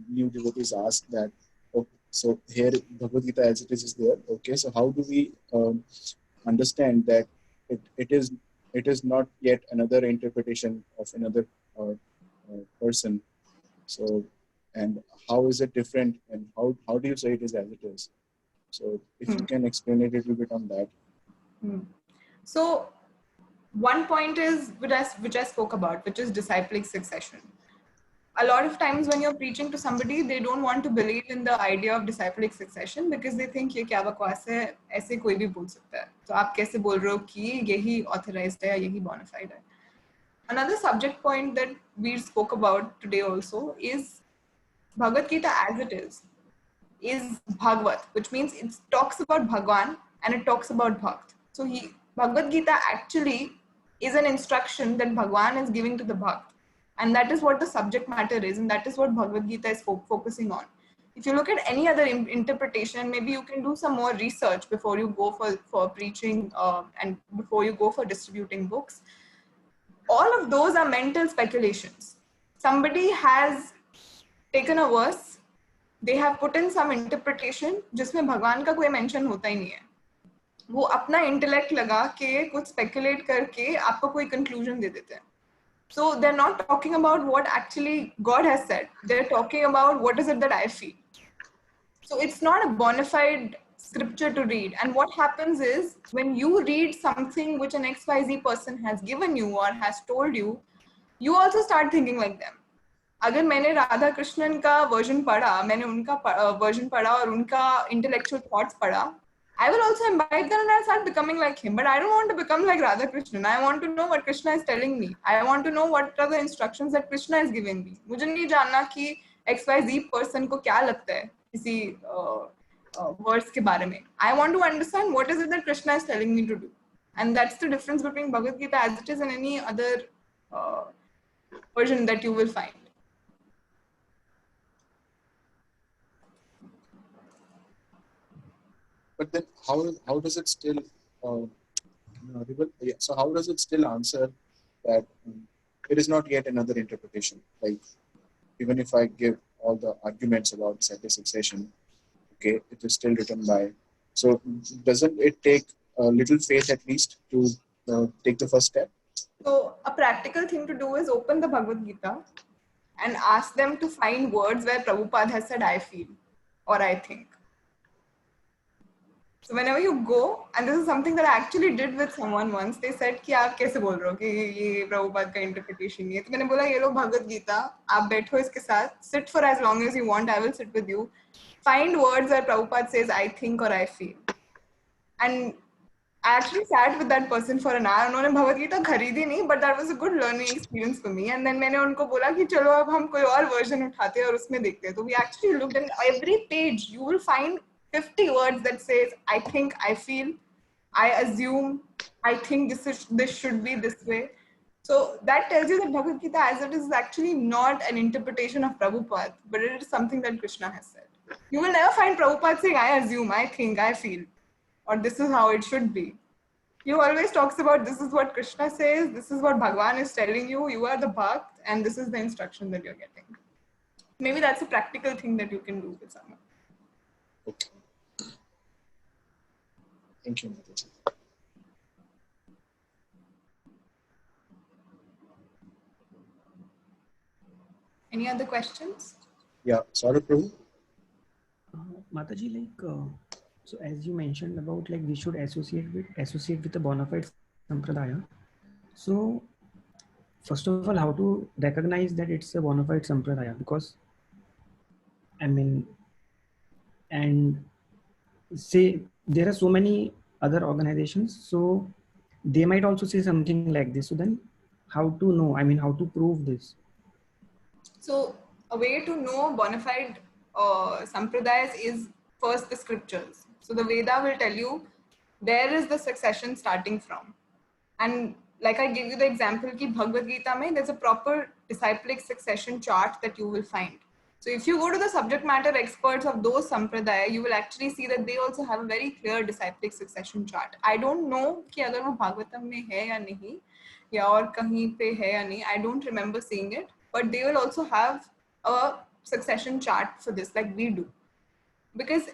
Speaker 4: new devotees ask that, oh, so here Bhagavad Gita as it is there. Okay, so how do we understand that it is not yet another interpretation of another person? So, and how is it different, and how do you say it is as it is? So if you can explain it a little bit on that.
Speaker 3: So one point is which I spoke about, which is disciplic succession. A lot of times when you're preaching to somebody, they don't want to believe in the idea of disciplic succession because they think ये क्या बकवास है, ऐसे कोई भी बोल सकता है. तो आप कैसे बोल रहे हो कि यही authorized है, यही bona fide है. Another subject point that we spoke about today also is Bhagavad Gita as it is Bhagavat, which means it talks about Bhagwan and it talks about Bhakt. So Bhagavad Gita actually is an instruction that Bhagwan is giving to the Bhakt. And that is what the subject matter is, and that is what Bhagavad Gita is focusing on. If you look at any other interpretation, maybe you can do some more research before you go for preaching and before you go for distributing books. All of those are mental speculations. Somebody has taken a verse they have put in some interpretation जिसमें भगवान का कोई mention होता ही नहीं है. वो अपना intellect लगा के कुछ speculate करके आपको कोई conclusion दे देते हैं. So they're not talking about what actually God has said. They're talking about what is it that I feel. So it's not a bona fide scripture to read. And what happens is when you read something which an XYZ person has given you or has told you, you also start thinking like them. अगर मैंने राधा कृष्णन का version पढ़ा, मैंने उनका version पढ़ा और उनका intellectual thoughts पढ़ा, I will also imbibe that and I'll start becoming like him. But I don't want to become like Radha Krishnan. I want to know what Krishna is telling me. I want to know what are the instructions that Krishna is giving me. मुझे नहीं जानना कि XYZ person को क्या लगता है किसी words के बारे में. I want to understand what is it that Krishna is telling me to do. And that's the difference between Bhagavad Gita as it is and any other version that you will find.
Speaker 4: But then how does it still so how does it still answer that it is not yet another interpretation? Like even if I give all the arguments about cyclic succession, okay, it is still written by. So doesn't it take a little faith at least to take the first step?
Speaker 3: So a practical thing to do is open the Bhagavad Gita and ask them to find words where Prabhupada has said I feel or I think. So whenever you go, and this is something that I actually did with someone once, they said कि आप कैसे बोल रहे हो कि ये प्रभुपाद का interpretation है. तो मैंने बोला ये लो भगवद गीता, आप बैठो इसके साथ, sit for as long as you want, I will sit with you. Find words where Prabhupada says I think or I feel. And I actually sat with that person for an hour. उन्होंने भगवद गीता खरीदी नहीं, but that was a good learning experience for me. And then मैंने उनको बोला कि चलो अब हम कोई और version उठाते हैं और उसमें देखते हैं. So we actually looked in every page. You will find 50 words that says I think, I feel, I assume, I think this should be this way. So that tells you that Bhagavad Gita as it is actually not an interpretation of Prabhupada, but it is something that Krishna has said. You will never find Prabhupada saying I assume, I think, I feel, or this is how it should be. He always talks about this is what Krishna says, this is what Bhagavan is telling you, you are the Bhakt, and this is the instruction that you're getting. Maybe that's a practical thing that you can do with someone.
Speaker 4: Okay. Thank you, Mataji.
Speaker 3: Any other questions?
Speaker 4: Yeah, sorry, Prabhu.
Speaker 10: Mataji, so as you mentioned about we should associate with the bona fide sampradaya. So first of all, how to recognize that it's a bona fide sampradaya? Because and say there are so many other organizations, so they might also say something like this. So then how to know, how to prove this?
Speaker 3: So a way to know bona fide sampradayas is first the scriptures. So the Veda will tell you where is the succession starting from. And like I gave you the example ki Bhagavad Gita mein, there's a proper disciplic succession chart that you will find. So if you go to the subject matter experts of those sampradaya, you will actually see that they also have a very clear disciplic succession chart. I don't know कि अगर वो भागवतम में है या नहीं, या और कहीं पे है या नहीं. I don't remember seeing it, but they will also have a succession chart for this, like we do, because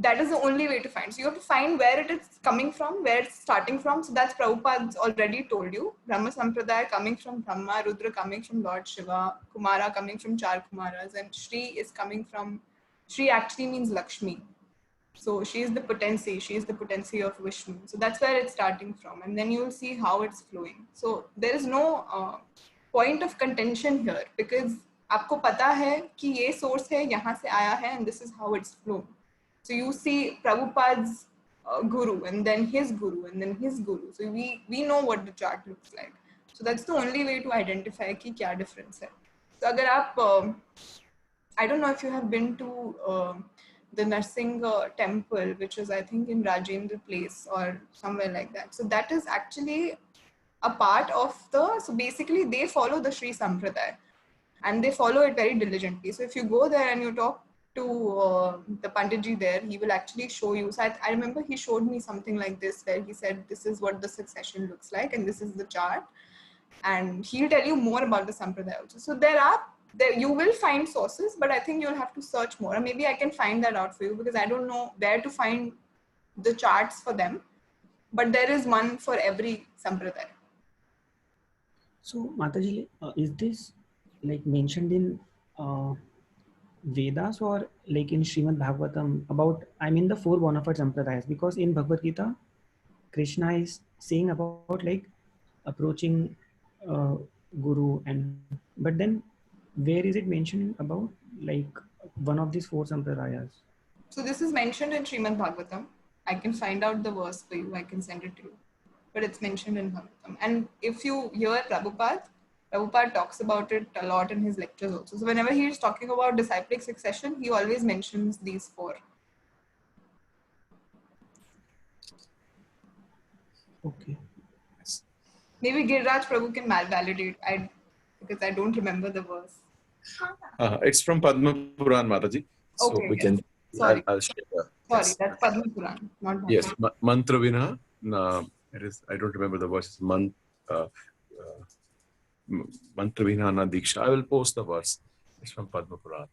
Speaker 3: that is the only way to find. So you have to find where it is coming from, where it's starting from. So that's Prabhupada's already told you. Brahma Sampradaya coming from Brahma, Rudra coming from Lord Shiva, Kumara coming from Char Kumaras, and Shri is coming from, Shri actually means Lakshmi. So she is the potency, she is the potency of Vishnu. So that's where it's starting from. And then you will see how it's flowing. So there is no point of contention here, because आपको पता है कि ये source है, यहाँ से आया है, and this is how it's flown. So you see Prabhupada's guru, and then his guru, and then his guru. So we know what the chart looks like. So that's the only way to identify कि क्या difference है. So अगर आप, I don't know if you have been to the Narsingh temple, which is I think in Rajendra Place or somewhere like that. So that is actually a part of so basically they follow the Sri Sampradaya and they follow it very diligently. So if you go there and you talk to the Panditji there, he will actually show you. So I remember he showed me something like this where he said, this is what the succession looks like and this is the chart. And he'll tell you more about the Sampradaya also. So there are there you will find sources, but I think you'll have to search more. Or maybe I can find that out for you, because I don't know where to find the charts for them. But there is one for every sampradaya.
Speaker 10: So Mataji, is this like mentioned in Vedas or like in Srimad Bhagavatam about, I mean the four bona fide sampradayas? Because in Bhagavad Gita, Krishna is saying about like approaching Guru, and but then where is it mentioned about like one of these four sampradayas?
Speaker 3: So this is mentioned in Srimad Bhagavatam. I can find out the verse for you. I can send it to you. But it's mentioned in Bhagavatam. And if you hear Prabhupada talks about it a lot in his lectures also. So whenever he is talking about disciplic succession, he always mentions these four.
Speaker 10: Okay.
Speaker 3: Maybe Giriraj Prabhu can validate, because I don't remember the verse.
Speaker 12: It's from Padma Puran, Mataji. So
Speaker 3: Okay,
Speaker 12: we
Speaker 3: yes.
Speaker 12: can.
Speaker 3: Sorry.
Speaker 12: I'll share.
Speaker 3: Sorry,
Speaker 12: Yes.
Speaker 3: that's Padma Puran, not Bhagavad.
Speaker 12: Yes, mantra vina. It is. I don't remember the verse. Mantra vina na diksha. I will post the verse. It's from Padma Puran.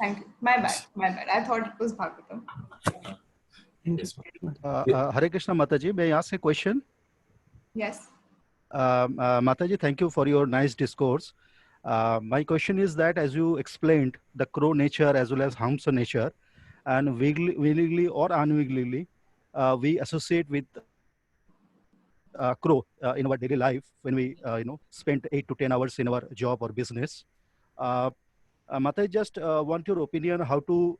Speaker 3: Thank you. My bad. I thought it was Bhagavatam.
Speaker 12: Yes.
Speaker 7: Hare Krishna Mataji, may I ask a question?
Speaker 3: Yes.
Speaker 7: Mataji, thank you for your nice discourse. My question is that, as you explained, the crow nature as well as Hamsa nature, and willingly or unwillingly, we associate with crow in our daily life when we spend 8 to 10 hours in our job or business. Mataji, just want your opinion how to,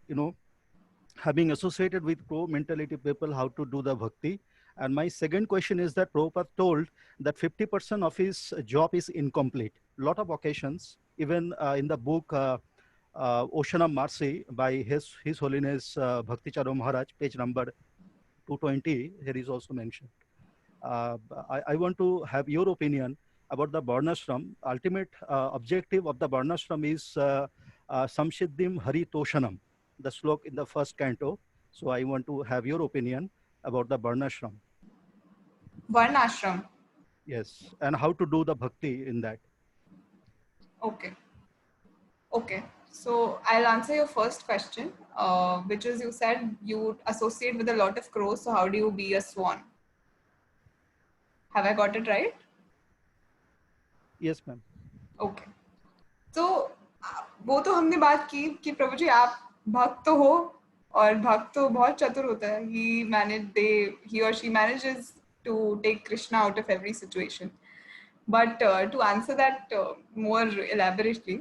Speaker 7: having associated with crow mentality people, how to do the bhakti. And my second question is that Prabhupada told that 50% of his job is incomplete. A lot of occasions, even in the book Ocean of Mercy by His Holiness Bhakti Charo Maharaj, page number 220, here is also mentioned. I want to have your opinion about the Varnashram. Ultimate objective of the Varnashram is Samsiddhim Hari Toshanam, the slok in the first canto. So I want to have your opinion about the Varnashram.
Speaker 3: Varnashram.
Speaker 7: Yes, and how to do the bhakti in that.
Speaker 3: Okay. So I'll answer your first question, which is, you said you associate with a lot of crows. So how do you be a swan? Have I got it right?
Speaker 7: Yes, ma'am.
Speaker 3: Okay. So वो तो हमने बात की कि प्रभु जी आप भक्त तो हो, और भक्त तो बहुत चतुर होता है. He or she manages to take Krishna out of every situation. But to answer that more elaborately,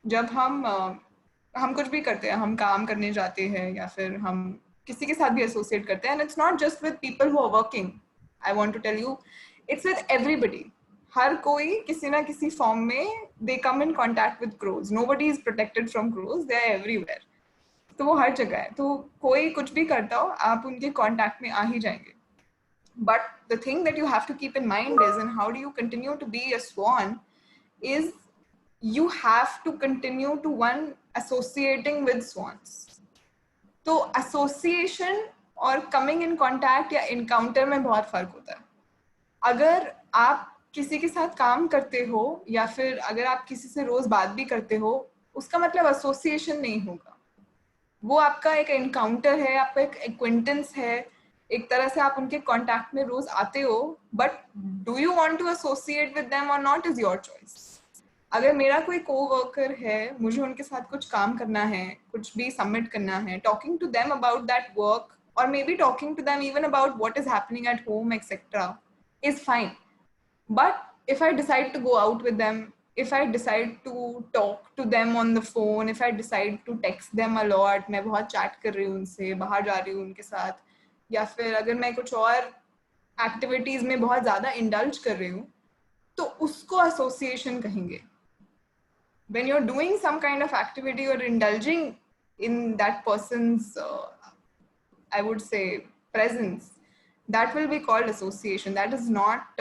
Speaker 3: जब हम कुछ भी करते हैं, हम काम करने जाते हैं या फिर हम किसी के साथ भी associate करते हैं, and it's not just with people who are working. I want to tell you, it's with everybody. हर कोई किसी ना किसी form में they come in contact with crows. Nobody is protected from crows. They are everywhere. तो वो हर जगह है. तो कोई कुछ भी करता हो, आप उनके contact में आ ही जाएंगे. But the thing that you have to keep in mind is, and how do you continue to be a swan, is you have to continue to associating with swans. So association और coming in contact या encounter में बहुत फर्क होता है. अगर आप किसी के साथ काम करते हो या फिर अगर आप किसी से रोज बात भी करते हो, उसका मतलब association नहीं होगा. वो आपका एक encounter है, आपका एक acquaintance है, एक तरह से आप उनके कांटेक्ट में रोज आते हो, but do you want to associate with them or not is your choice. अगर मेरा कोई कोवर्कर है, मुझे उनके साथ कुछ काम करना है, कुछ भी सबमिट करना है, talking to them about that work और maybe talking to them even about what is happening at home etcetera is fine. But if I decide to go out with them, if I decide to talk to them on the phone, if I decide to text them a lot, मैं बहुत chat कर रही हूँ उनसे, बाहर जा रही हूँ उनके साथ, या फिर अगर मैं कुछ और एक्टिविटीज में बहुत ज्यादा इंडल्ज कर रही हूँ, तो उसको एसोसिएशन कहेंगे. When you're doing some kind of activity or indulging in that person's I would say presence, that will be called association. That is not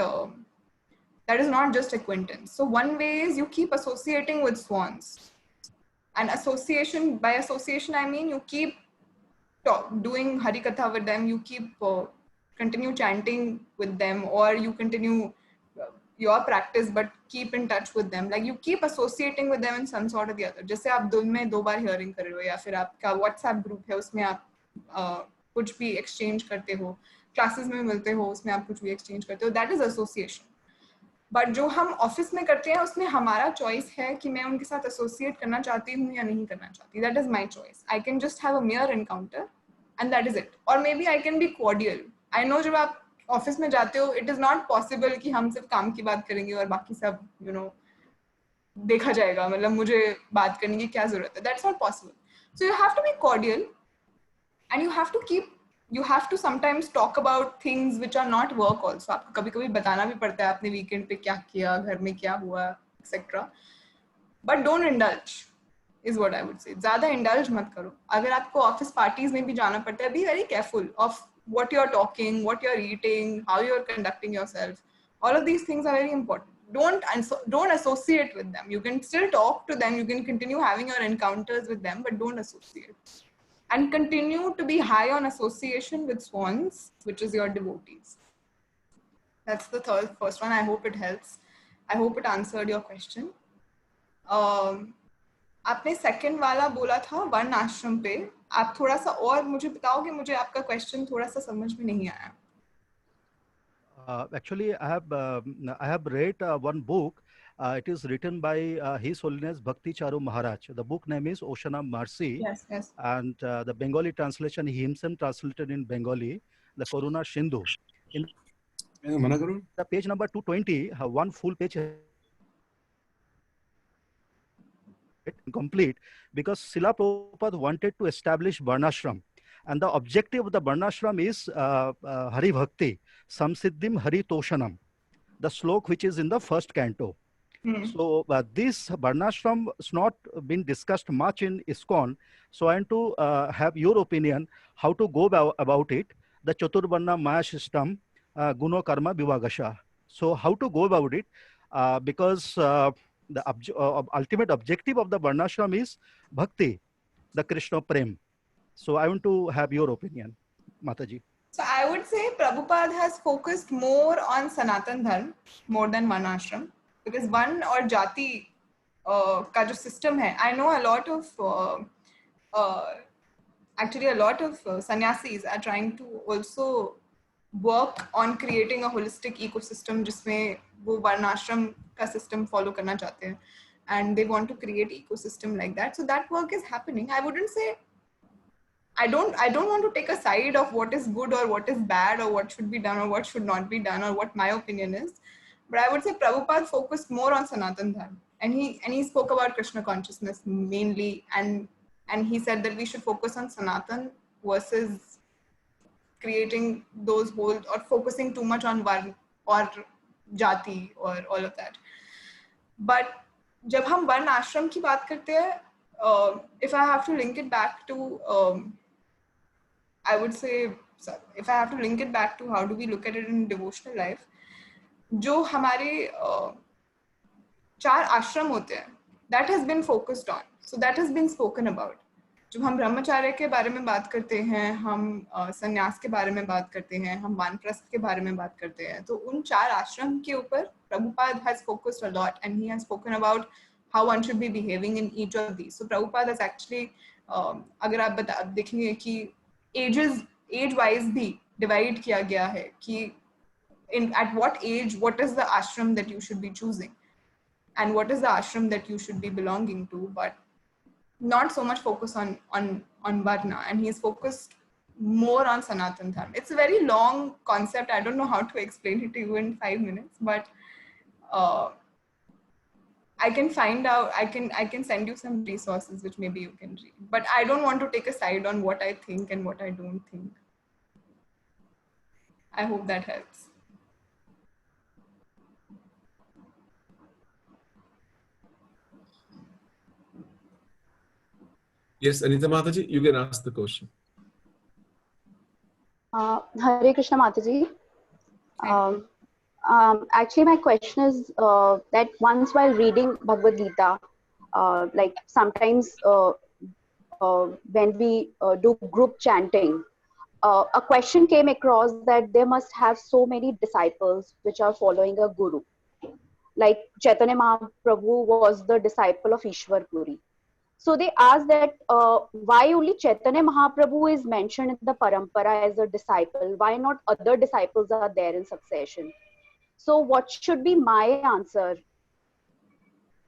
Speaker 3: just acquaintance. So one way is you keep associating with swans, and by association I mean you keep doing Hari Katha with them, you keep continue chanting with them, or you continue your practice, but keep in touch with them. Like you keep associating with them in some sort or the other. जैसे आप दिन में 2 बार hearing कर रहे हो, या फिर आपका WhatsApp group है, उसमें आप कुछ भी exchange करते हो, classes में मिलते हो, उसमें आप कुछ भी exchange करते हो. That is association. बट जो हम ऑफिस में करते हैं उसमें हमारा चॉइस है कि मैं उनके साथ एसोसिएट करना चाहती हूँ या नहीं करना चाहती. That is my choice. I can just have a mere encounter and that is it. और maybe I can be cordial. I know जब आप ऑफिस में जाते हो इट इज नॉट पॉसिबल कि हम सिर्फ काम की बात करेंगे और बाकी सब यू नो देखा जाएगा, मतलब मुझे बात करने की क्या जरूरत है. That's not possible. So you have to be cordial and you have to sometimes talk about things which are not work also. आपको कभी-कभी बताना भी पड़ता है आपने वीकेंड पे क्या किया, घर में क्या हुआ, etc. But don't indulge is what I would say. ज़्यादा indulge मत करो. अगर आपको ऑफिस पार्टीज में भी जाना पड़ता है, be very careful of what you're talking, what you're eating, how you're conducting yourself. All of these things are very important. Don't associate with them. You can still talk to them, you can continue having your encounters with them, but don't associate. And continue to be high on association with swans, which is your devotees. That's the first one. I hope it helps. I hope it answered your question. आपने second वाला बोला था वर्ण आश्रम पे. आप थोड़ा सा और मुझे बताओगे, मुझे आपका question थोड़ा सा समझ में नहीं आया.
Speaker 7: Actually, I have read one book. It is written by His Holiness Bhakti Charu Maharaj. The book name is Ocean of Mercy.
Speaker 3: Yes, yes.
Speaker 7: And the Bengali translation, he himself translated in Bengali, the Karuna Sindhu. In the page number 220, one full page complete, because Srila Prabhupada wanted to establish Varnashram. And the objective of the Varnashram is Hari Bhakti, Samsiddhim Hari Toshanam, the slok which is in the first canto. So this Varnashram has not been discussed much in ISKCON. So I want to have your opinion how to go about it. The Chaturvarna Maya system, Guno Karma Vivagasha. So how to go about it? Because the ultimate objective of the Varnashram is Bhakti, the Krishna Prem. So I want to have your opinion, Mataji.
Speaker 3: So I would say Prabhupada has focused more on Sanatan Dharma more than Varnashram. Because one और जाति का जो system है, I know a lot of sannyasis are trying to also work on creating a holistic ecosystem जिसमें वो varnashram का system follow करना चाहते हैं, and they want to create ecosystem like that. So that work is happening. I wouldn't say, I don't want to take a side of what is good or what is bad or what should be done or what should not be done or what my opinion is. But I would say Prabhupada focused more on Sanatan Dharma, and he spoke about Krishna consciousness mainly, and he said that we should focus on Sanatan versus creating those whole or focusing too much on Varna or Jati or all of that. But जब हम वर्ण आश्रम की बात करते हैं, if I have to link it back to, I would say, if I have to link it back to how do we look at it in devotional life, जो हमारे 4 आश्रम होते हैं, that has been focused on. So that has been spoken about. जब हम ब्रह्मचार्य के बारे में बात करते हैं, हम संन्यास के बारे में बात करते हैं, हम वानप्रस्थ के बारे में बात करते हैं, तो उन 4 आश्रम के ऊपर Prabhupada has focused a lot, and he has spoken about how one should be behaving in each of these. So Prabhupada has actually, अगर आप देखेंगे कि age wise भी divide किया गया है कि at what age, what is the ashram that you should be choosing and what is the ashram that you should be belonging to, but not so much focus on Varna, and he is focused more on Sanatan Dharma. It's a very long concept. I don't know how to explain it to you in 5 minutes, but I can find out, I can send you some resources which maybe you can read, but I don't want to take a side on what I think and what I don't think. I hope that helps.
Speaker 12: Yes, Anita Mataji, you can ask the question.
Speaker 13: Hare Krishna Mataji. Actually, my question is that once while reading Bhagavad Gita, like sometimes when we do group chanting, a question came across that there must have so many disciples which are following a guru. like Chaitanya Mahaprabhu was the disciple of Ishwar Puri. So they asked that why only Chaitanya Mahaprabhu is mentioned in the parampara as a disciple? Why not other disciples are there in succession? So what should be my answer?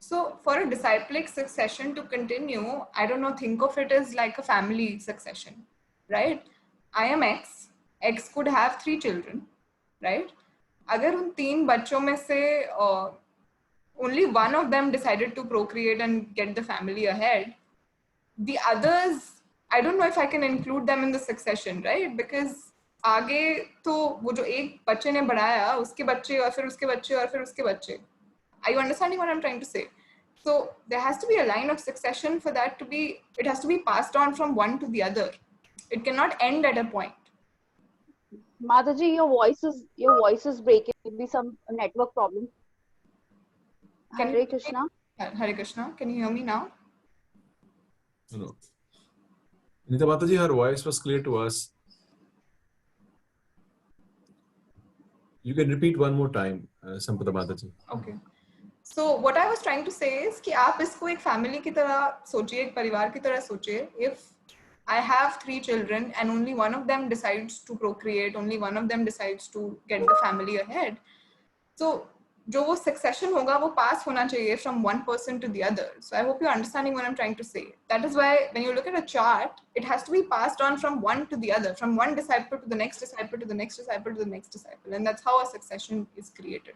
Speaker 3: So for a disciplic succession to continue, I don't know, think of it as like a family succession, right? I am X. X could have 3 children, right? अगर उन 3 बच्चों में से only one of them decided to procreate and get the family ahead, the others, I don't know if I can include them in the succession, right? Because आगे तो वो जो एक बच्चे ने बढ़ाया, उसके बच्चे और फिर उसके बच्चे और फिर उसके बच्चे. Are you understanding what I'm trying to say? So there has to be a line of succession for that to be, it has to be passed on from one to the other. It cannot end at a point.
Speaker 13: Mataji, your voice is breaking. Maybe some network problem. Hare Krishna.
Speaker 3: Hare Krishna. Can you hear me now?
Speaker 12: No. Nita Mataji, her voice was clear to us. You can repeat one more time, Sampada Mataji.
Speaker 3: Okay. So what I was trying to say is कि आप इसको एक family की तरह सोचिए, एक परिवार की तरह सोचिए. If I have 3 children and only one of them decides to procreate, only one of them decides to get the family ahead. So जो वो succession होगा वो pass होना चाहिए from one person to the other. So I hope you're understanding what I'm trying to say. That is why when you look at a chart, it has to be passed on from one to the other, from one disciple to the next disciple to the next disciple to the next disciple. And that's how a succession is created.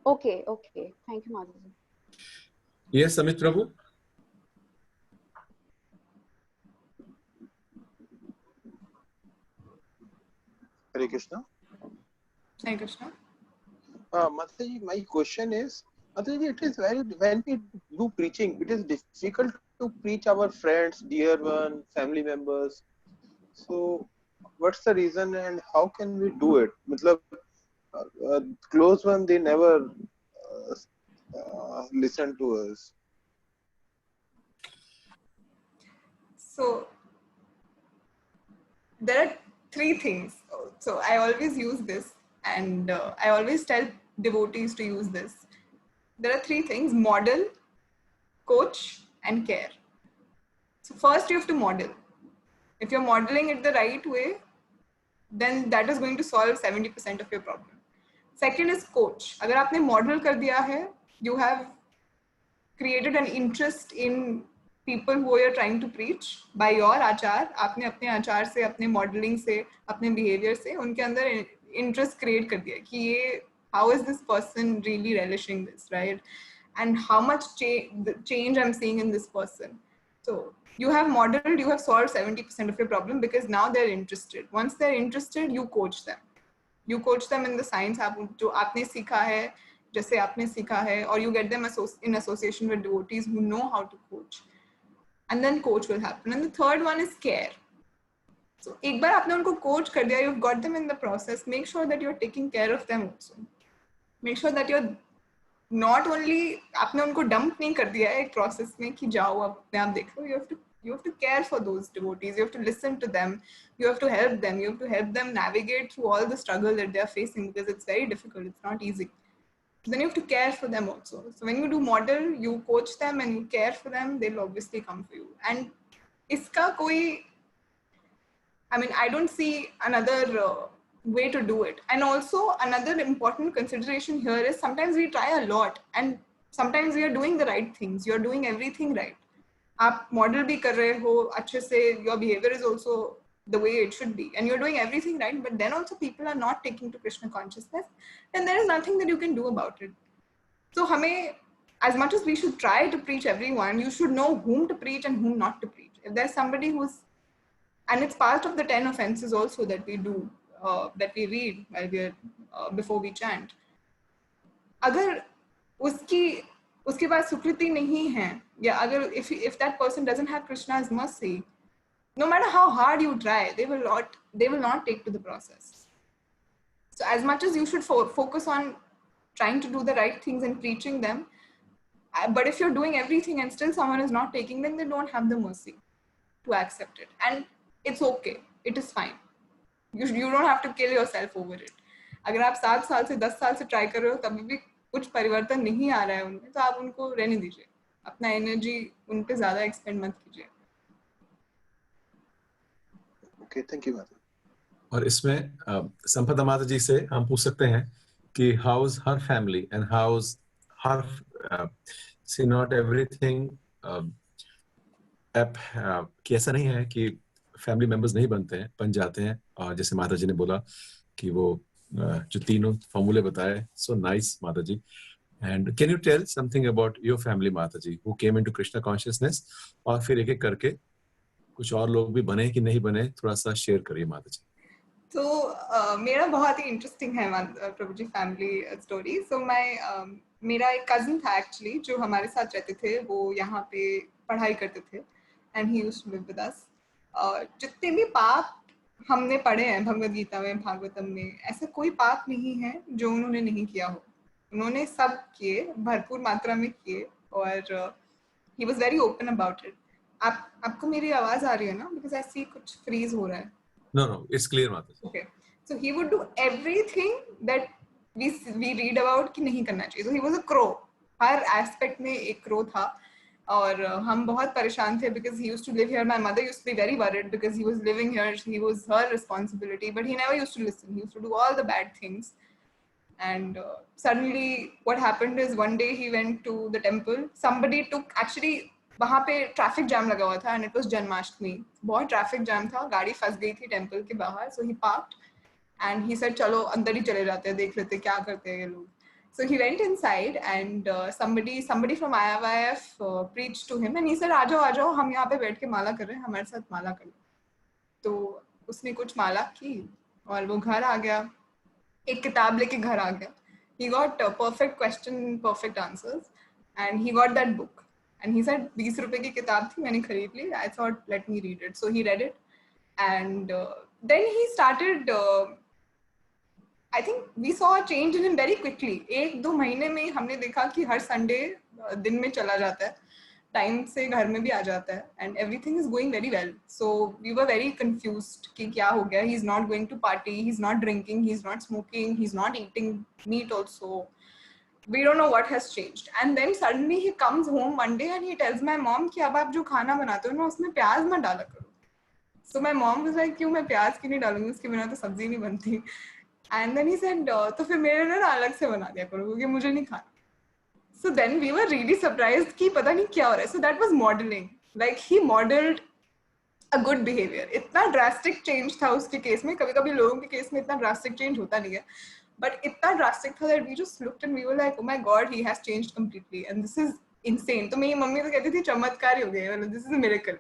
Speaker 13: Okay. Thank you, Mataji.
Speaker 12: Yes, Amit Prabhu.
Speaker 8: Hare Krishna.
Speaker 3: Hare Krishna.
Speaker 8: Mataji, my question is, Mataji, it is very, when we do preaching, it is difficult to preach our friends, dear one, family members. So what's the reason and how can we do it? Matlab, close one, they never listen to us.
Speaker 3: So there are 3 things. So I always use this, and I always tell devotees to use this. There are 3 things: model, coach, and care. So first you have to model. If you're modeling it the right way, then that is going to solve 70% of your problem. Second is coach. अगर आपने model कर दिया है, you have created an interest in people who you're trying to preach by your आचार. आपने अपने आचार से, अपने modeling से, अपने behavior से उनके अंदर interest create कर दिया कि ये how is this person really relishing this, right? And how much change I'm seeing in this person. So you have modeled, you have solved 70% of your problem because now they're interested. Once they're interested, you coach them. You coach them in the science जो आपने सीखा है, जैसे आपने सीखा है, or you get them in association with devotees who know how to coach. And then coach will happen. And the third one is care. So एक बार आपने उनको coach कर दिया, you've got them in the process. Make sure that you're taking care of them also. Make sure that you're not only आपने उनको dump नहीं कर दिया है एक process में कि जाओ अपने आप देख लो. You have to care for those devotees. You have to listen to them. You have to help them. You have to help them navigate through all the struggle that they are facing because it's very difficult. It's not easy. Then you have to care for them also. So when you do model, you coach them and you care for them, they'll obviously come for you. And iska koi, I mean, I don't see another way to do it. And also another important consideration here is sometimes we try a lot and sometimes we are doing the right things. You're doing everything right. आप model भी कर रहे हो अच्छे से, your behavior is also the way it should be, and you're doing everything right, but then also people are not taking to Krishna consciousness, then there is nothing that you can do about it. So हमें, as much as we should try to preach everyone, you should know whom to preach and whom not to preach. If there's somebody who's, and it's part of the 10 offenses also that we do, that we read while we're before we chant. अगर उसके पास सुकृति नहीं है, या अगर if that person doesn't have Krishna's mercy, no matter how hard you try, they will not take to the process. So as much as you should focus on trying to do the right things and preaching them, but if you're doing everything and still someone is not taking them, they don't have the mercy to accept it. And it's okay. It is fine. You don't have to kill yourself over it. अगर आप 7 साल से 10 साल से try कर रहे हो तभी भी कुछ परिवर्तन नहीं आ रहा है उनमें, तो आप उनको रहने दीजिए, अपना एनर्जी उन पे ज्यादा एक्सपेंड मत कीजिए.
Speaker 8: Okay, thank you, Mata.
Speaker 12: और इसमें संपदा माता जी से हम पूछ सकते हैं कि how's her family and how's her see not everything कि ऐसा नहीं है कि फैमिली मेंबर्स नहीं बनते हैं, बन जाते हैं. और जैसे माता जी ने बोला कि वो जो तीनों फॉर्मूले बताए, so nice Mata ji. And can you tell something about your family Mata ji who came into Krishna consciousness, और फिर एक एक करके कुछ और लोग भी बने कि नहीं बने, थोड़ा सा शेयर करिए माता जी.
Speaker 3: तो मेरा बहुत ही इंटरेस्टिंग है प्रभु जी फैमिली स्टोरी. सो मेरा एक कजिन था एक्चुअली जो हमारे साथ रहते थे, वो यहाँ पे पढ़ाई करते थे and he used to live with us. जितने भी पाप हमने पढ़े हैं भगवद गीता में, भागवतम में, ऐसा कोई पाप नहीं है जो उन्होंने नहीं किया हो. उन्होंने सब किए, भरपूर मात्रा में किए, और he was very open about it. आपको मेरी आवाज आ रही है ना? बिकॉज ऐसी कुछ फ्रीज हो रहा है.
Speaker 12: No, it's clear, Mata.
Speaker 3: Okay, so he would do everything that we read about कि नहीं करना चाहिए. So he was a crow. Her aspect में एक crow था, और हम बहुत परेशान थे because he used to live here. My mother used to be very worried because he was living here. He was her responsibility, but he never used to listen. He used to do all the bad things. And suddenly what happened is one day he went to the temple. Somebody took, actually वहाँ पे traffic jam लगा हुआ था and it was Janmashtami. बहुत traffic jam था, गाड़ी फंस गई थी टेंपल के बाहर. सो ही पार्क्ड एंड ही सेड चलो अंदर ही चले जाते हैं, देख लेते क्या करते हैं ये लोग. So he went inside and somebody from IYF preached to him and he said आ जाओ हम यहाँ पे बैठ के माला कर रहे हैं, हमारे साथ माला कर लो. तो उसने कुछ माला की और वो घर आ गया, एक किताब लेके घर आ गया. He got perfect question, perfect answers, and he got that book. And he said 20 रुपए की किताब थी, मैंने खरीद ली. I thought let me read it. So he read it and then he started I think we saw a change in him very quickly. 1-2 महीने में हमने देखा कि हर संडे दिन में चला जाता है, टाइम से घर में भी आ जाता है, and everything is going very well. So we were very confused कि क्या हो गया. He's not going to party, he's not drinking, he's not smoking, he's not eating meat also. We don't know what has changed. And then suddenly he comes home one day and he tells my mom कि अब आप जो खाना बनाते हो ना उसमें प्याज मत डाला करो. So my mom was like क्यों मैं प्याज क्यों नहीं डालूंगी, उसके बिना तो सब्जी नहीं बनती. And then he said तो फिर मेरे लिए ना अलग से बना दिया करो क्योंकि मुझे नहीं खाना. So then we were really surprised कि पता नहीं क्या हो रहा है. So that was modeling. Like he modeled a good behavior. इतना drastic change था उसके केस में. कभी-कभी लोगों के केस में इतना drastic change होता नहीं है. But इतना drastic था that we just looked and we were like, oh my God, he has changed completely. And this is insane. तो मेरी मम्मी तो कहती थी चमत्कार ही हो गया. This is a miracle.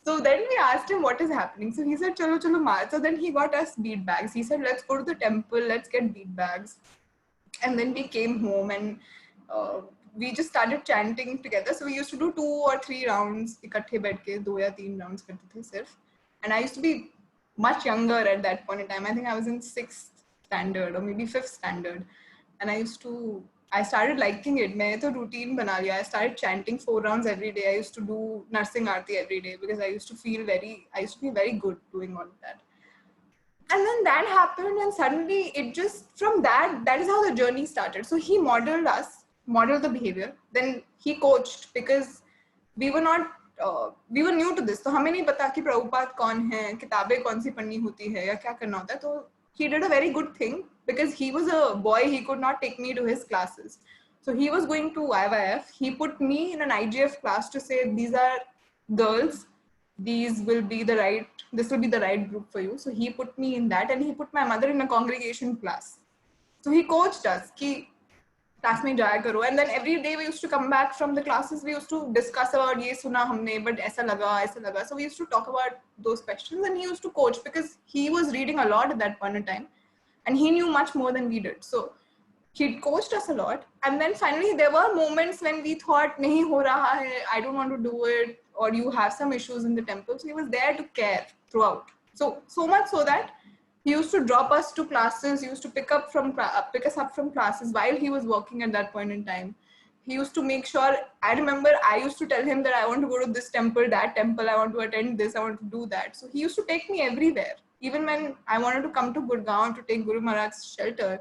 Speaker 3: So then we asked him what is happening. So he said, chalo maar. So then he got us bead bags. He said, let's go to the temple, let's get bead bags. And then we came home and we just started chanting together. So we used to do 2 or 3 rounds. इकट्ठे बैठ के 2 या 3 rounds करते थे सिर्फ. And I used to be much younger at that point in time. I think I was in 6th standard or maybe 5th standard. And I started liking it. मैंने तो routine बना लिया. I started chanting 4 rounds every day. I used to do Narsing Aarti every day because I used to feel very good doing all of that. And then that happened and suddenly it just, from that is how the journey started. So he modeled the behavior. Then he coached because we were new to this. तो हमें नहीं पता कि प्रभुपाद कौन है, किताबें कौन सी पढ़नी होती है या क्या करना होता है. तो he did a very good thing because he was a boy, he could not take me to his classes. So he was going to IYF. He put me in an IGF class to say, these are girls, this will be the right group for you. So he put me in that and he put my mother in a congregation class. So he coached us कि class में जाया करो. And then every day we used to come back from the classes, we used to discuss about ये सुना हमने but ऐसा लगा. So we used to talk about those questions and he used to coach because he was reading a lot at that point in time and he knew much more than we did. So he coached us a lot. And then finally there were moments when we thought नहीं हो रहा है, I don't want to do it, or you have some issues in the temple. So he was there to care throughout. So much so that he used to drop us to classes. He used to pick us up from classes while he was working at that point in time. he used to make sure, I remember I used to tell him that I want to go to this temple, that temple, I want to attend this, I want to do that. So he used to take me everywhere. Even when I wanted to come to Gurgaon to take Guru Maharaj's shelter,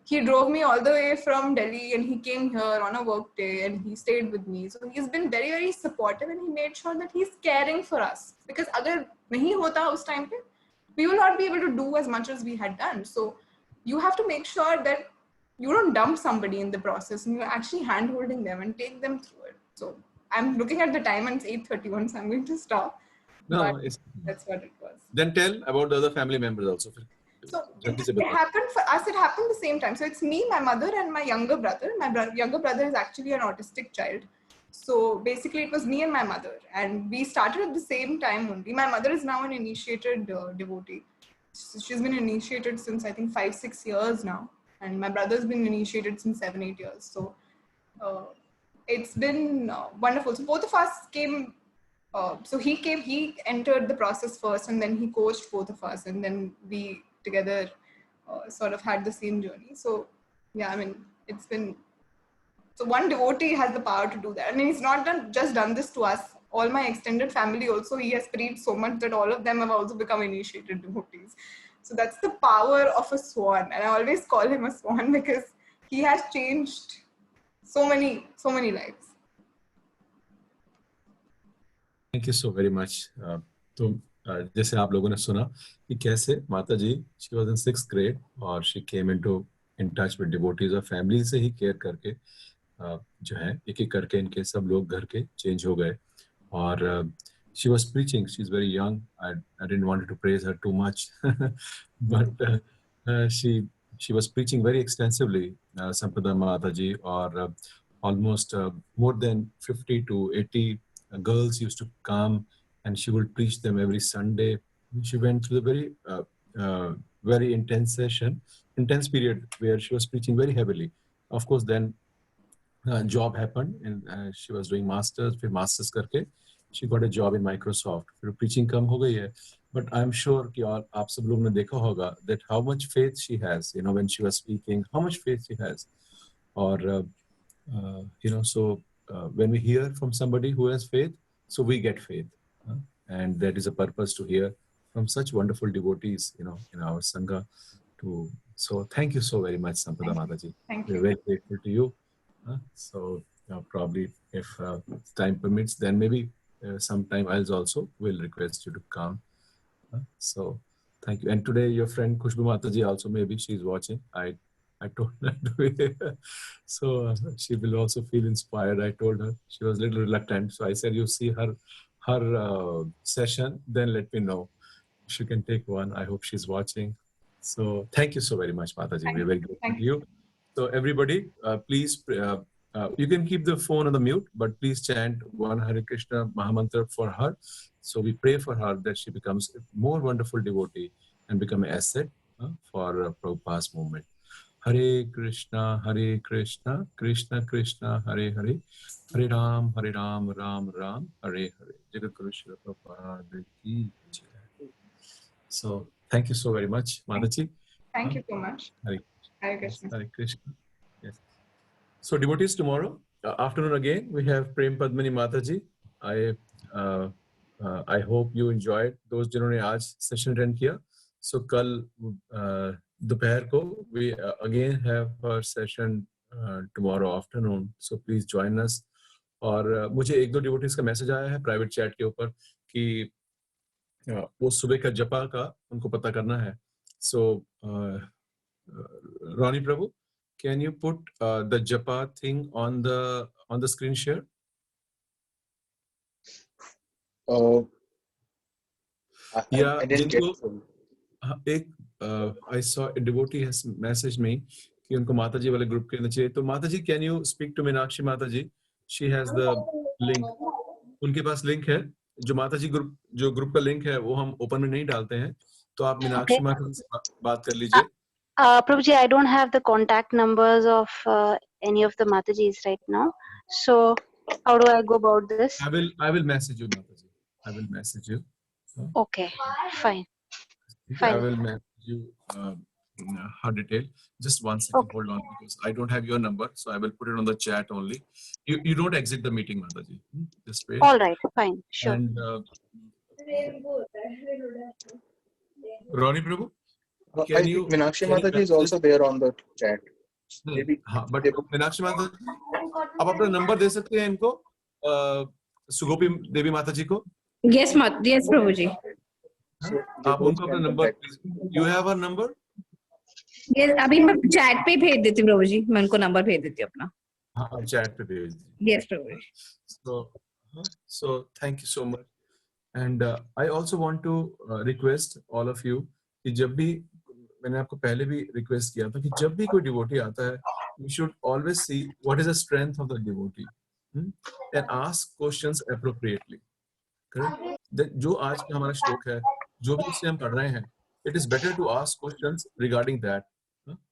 Speaker 3: he drove me all the way from Delhi and he came here on a work day and he stayed with me. So he's been very, very supportive and he made sure that he's caring for us. Because agar nahi hota us time pe, we will not be able to do as much as we had done. So you have to make sure that you don't dump somebody in the process and you're actually hand-holding them and take them through it. So I'm looking at the time and it's 8:31, so I'm going to stop.
Speaker 12: No,
Speaker 3: But that's what it was.
Speaker 12: Then tell about the other family members also.
Speaker 3: So it happened for us, it happened the same time. So it's me, my mother and my younger brother. My younger brother is actually an autistic child. So basically it was me and my mother and we started at the same time only. My mother is now an initiated devotee. So she's been initiated since I think 5-6 years now. And my brother's been initiated since 7-8 years. So it's been wonderful. So both of us came, so he entered the process first and then he coached both of us and then we together sort of had the same journey. So yeah, I mean, it's been, so one devotee has the power to do that. I mean, he's not just done this to us. All my extended family also, he has preached so much that all of them have also become initiated devotees. So that's the power of a swan. And I always call him a swan because he has changed so many lives.
Speaker 12: Thank you so very much. तो जैसे आप लोगों ने सुना कि कैसे माता जी, she was in 6th grade और she came in touch with devotees और family से ही care करके जो है एक-एक करके इनके सब लोग घर के change हो गए और she was preaching. She's very young. I didn't want to praise her too much, but she was preaching very extensively. Samprada Mataji, or almost more than 50 to 80 girls used to come, and she would preach them every Sunday. She went through the very intense period where she was preaching very heavily. Of course, then job happened, and she was doing masters. फिर masters करके she got a job in Microsoft. फिर preaching कम हो गई है, but I'm sure कि और आप सब लोग ने देखा होगा that how much faith she has, you know, when she was speaking, how much faith she has, or you know, so when we hear from somebody who has faith, so we get faith, and that is a purpose to hear from such wonderful devotees, you know, in our sangha. So thank you so very much, Samprada Mataji.
Speaker 3: Thank
Speaker 12: We're
Speaker 3: you.
Speaker 12: very grateful to you. So probably if time permits, then maybe sometime else also will request you to come. So thank you. And today your friend Khushbu Mataji also, maybe she's watching. I told her to be so she will also feel inspired. I told her, she was a little reluctant. So I said, you see her session, then let me know. She can take one. I hope she's watching. So thank you so very much, Mataji. We're very grateful to you. So everybody, please, you can keep the phone on the mute, but please chant one Hare Krishna Mahamantra for her. So we pray for her that she becomes a more wonderful devotee and become an asset for Prabhupada's movement. Hare Krishna, Krishna Krishna, Hare Hare, Hare Ram, Ram Ram, Hare Hare. Jagat Guru Srila Prabhupada ki jai. So thank you so very much, Mataji.
Speaker 3: Thank you so much. Hare Krishna.
Speaker 12: Hare Krishna. Yes. So devotees, tomorrow afternoon again we have Prem Padmini Mataji. I hope you enjoyed. those जिन्होंने आज session attend किया. So कल दोपहर को we again have our session tomorrow afternoon. So please join us. और मुझे एक दो devotees का message आया है private chat के ऊपर कि वो सुबह का जपा का उनको पता करना है. So Ronnie Prabhu, can you put the japa thing on the screen share?
Speaker 4: I didn't get
Speaker 12: it. I saw a devotee has messaged me कि उनको माताजी वाले group के अंदर चाहिए. तो माताजी, can you speak to Meenakshi Mataji? She has the link. उनके पास link है. जो माताजी group का link है वो हम open में नहीं डालते हैं. तो आप मीनाक्षी माताजी से बात कर लीजिए.
Speaker 13: Prabhuji, I don't have the contact numbers of any of the Matajis right now. So how do I go about this?
Speaker 12: I will message you, Mataji. I will message you.
Speaker 13: Okay, fine.
Speaker 12: I will message you her detail. Just one second, hold on, because I don't have your number, so I will put it on the chat only. You don't exit the meeting, Mataji. Just wait.
Speaker 11: All right, fine, sure.
Speaker 12: And Ronnie Prabhu,
Speaker 4: I think Meenakshi Mataji is also there on the chat. Maybe.
Speaker 12: हाँ, but Meenakshi माता, आप अपना number दे सकते हैं इनको, सुगोपी देवी माता जी को?
Speaker 14: Yes, yes, Prabhu ji.
Speaker 12: आप उनको अपना number, you have her number?
Speaker 14: Yes, अभी मैं chat पे भेज देती हूँ प्रभु जी, मैं उनको नंबर भेज देती हूँ अपना.
Speaker 12: हाँ, chat पे भेज दीजिए.
Speaker 14: Yes, Prabhu ji.
Speaker 12: So thank you so much. And I also want to request all of you कि जब भी, मैंने आपको पहले भी रिक्वेस्ट किया था कि जब भी कोई डिवोटी आता है, we should always see what is the strength of the devotee and ask questions appropriately. Correct? जो आज का हमारा श्लोक है, जो भी उससे हम पढ़ रहे हैं, it is better to ask questions regarding that.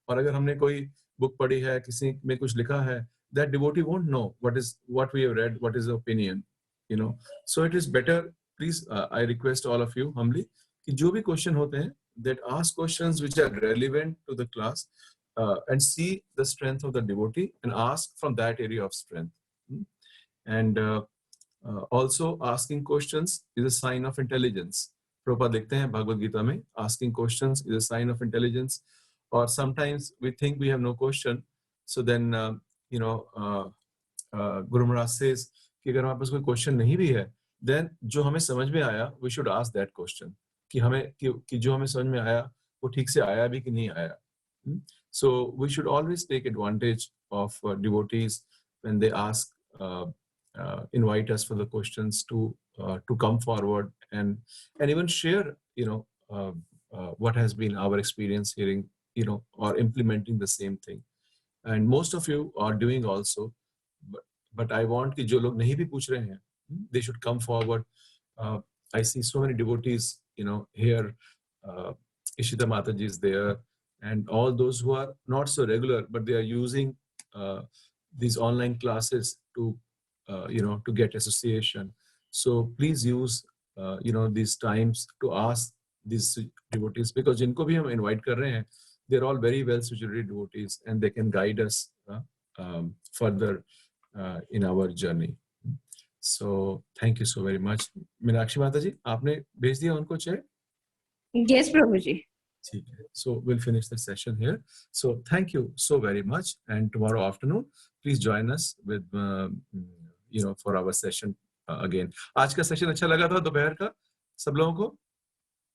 Speaker 12: और अगर हमने कोई बुक पढ़ी है, किसी में कुछ लिखा है, that devotee won't know what we have read, what is the opinion, you know. So it is better, please, I request all of you humbly कि जो भी क्वेश्चन होते हैं, that ask questions which are relevant to the class and see the strength of the devotee and ask from that area of strength. And also asking questions is a sign of intelligence. Prabhupada लिखते हैं भगवद गीता में, asking questions is a sign of intelligence. Or sometimes we think we have no question, so then Guru Maharaj says कि अगर हमारे पास कोई question नहीं भी है, then जो हमें समझ में आया, we should ask that question. कि जो हमें समझ में आया वो ठीक से आया भी कि नहीं आया. So we should always take advantage of devotees when they ask, invite us for the questions to come forward and even share what has been our experience hearing, or implementing the same thing. And most of you are doing also, but I want कि जो लोग नहीं भी पूछ रहे हैं, they should come forward. I see so many devotees here, Ishita Mataji is there, and all those who are not so regular, but they are using these online classes to get association. So please use these times to ask these devotees, because जिनको भी हम invite कर रहे हैं, they're all very well situated devotees and they can guide us further in our journey. So thank you so very much. Meenakshi माता जी, आपने भेज दिया उनको चेयर?
Speaker 14: Yes, Prabhu ji.
Speaker 12: ठीक है. So we'll finish the session here. So thank you so very much. And tomorrow afternoon, please join us with for our session again. आज का session अच्छा लगा था दोपहर का सब लोगों को?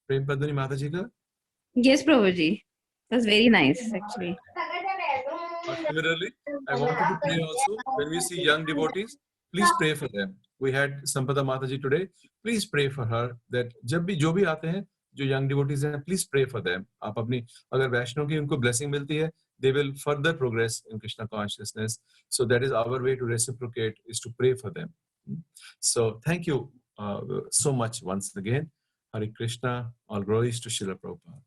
Speaker 12: प्रेम पद्मनी माता जी का?
Speaker 14: Yes, Prabhu ji. It was very nice actually.
Speaker 12: Similarly, I wanted to pray also. When we see young devotees, please pray for them. We had Sampada Mataji today. Please pray for her that जब भी जो भी आते हैं, जो young devotees हैं, please pray for them. आप अपनी अगर वैष्णव की उनको blessing मिलती है, they will further progress in Krishna consciousness. So that is our way to reciprocate, is to pray for them. So thank you so much once again. Hare Krishna. All glories to Srila Prabhupada.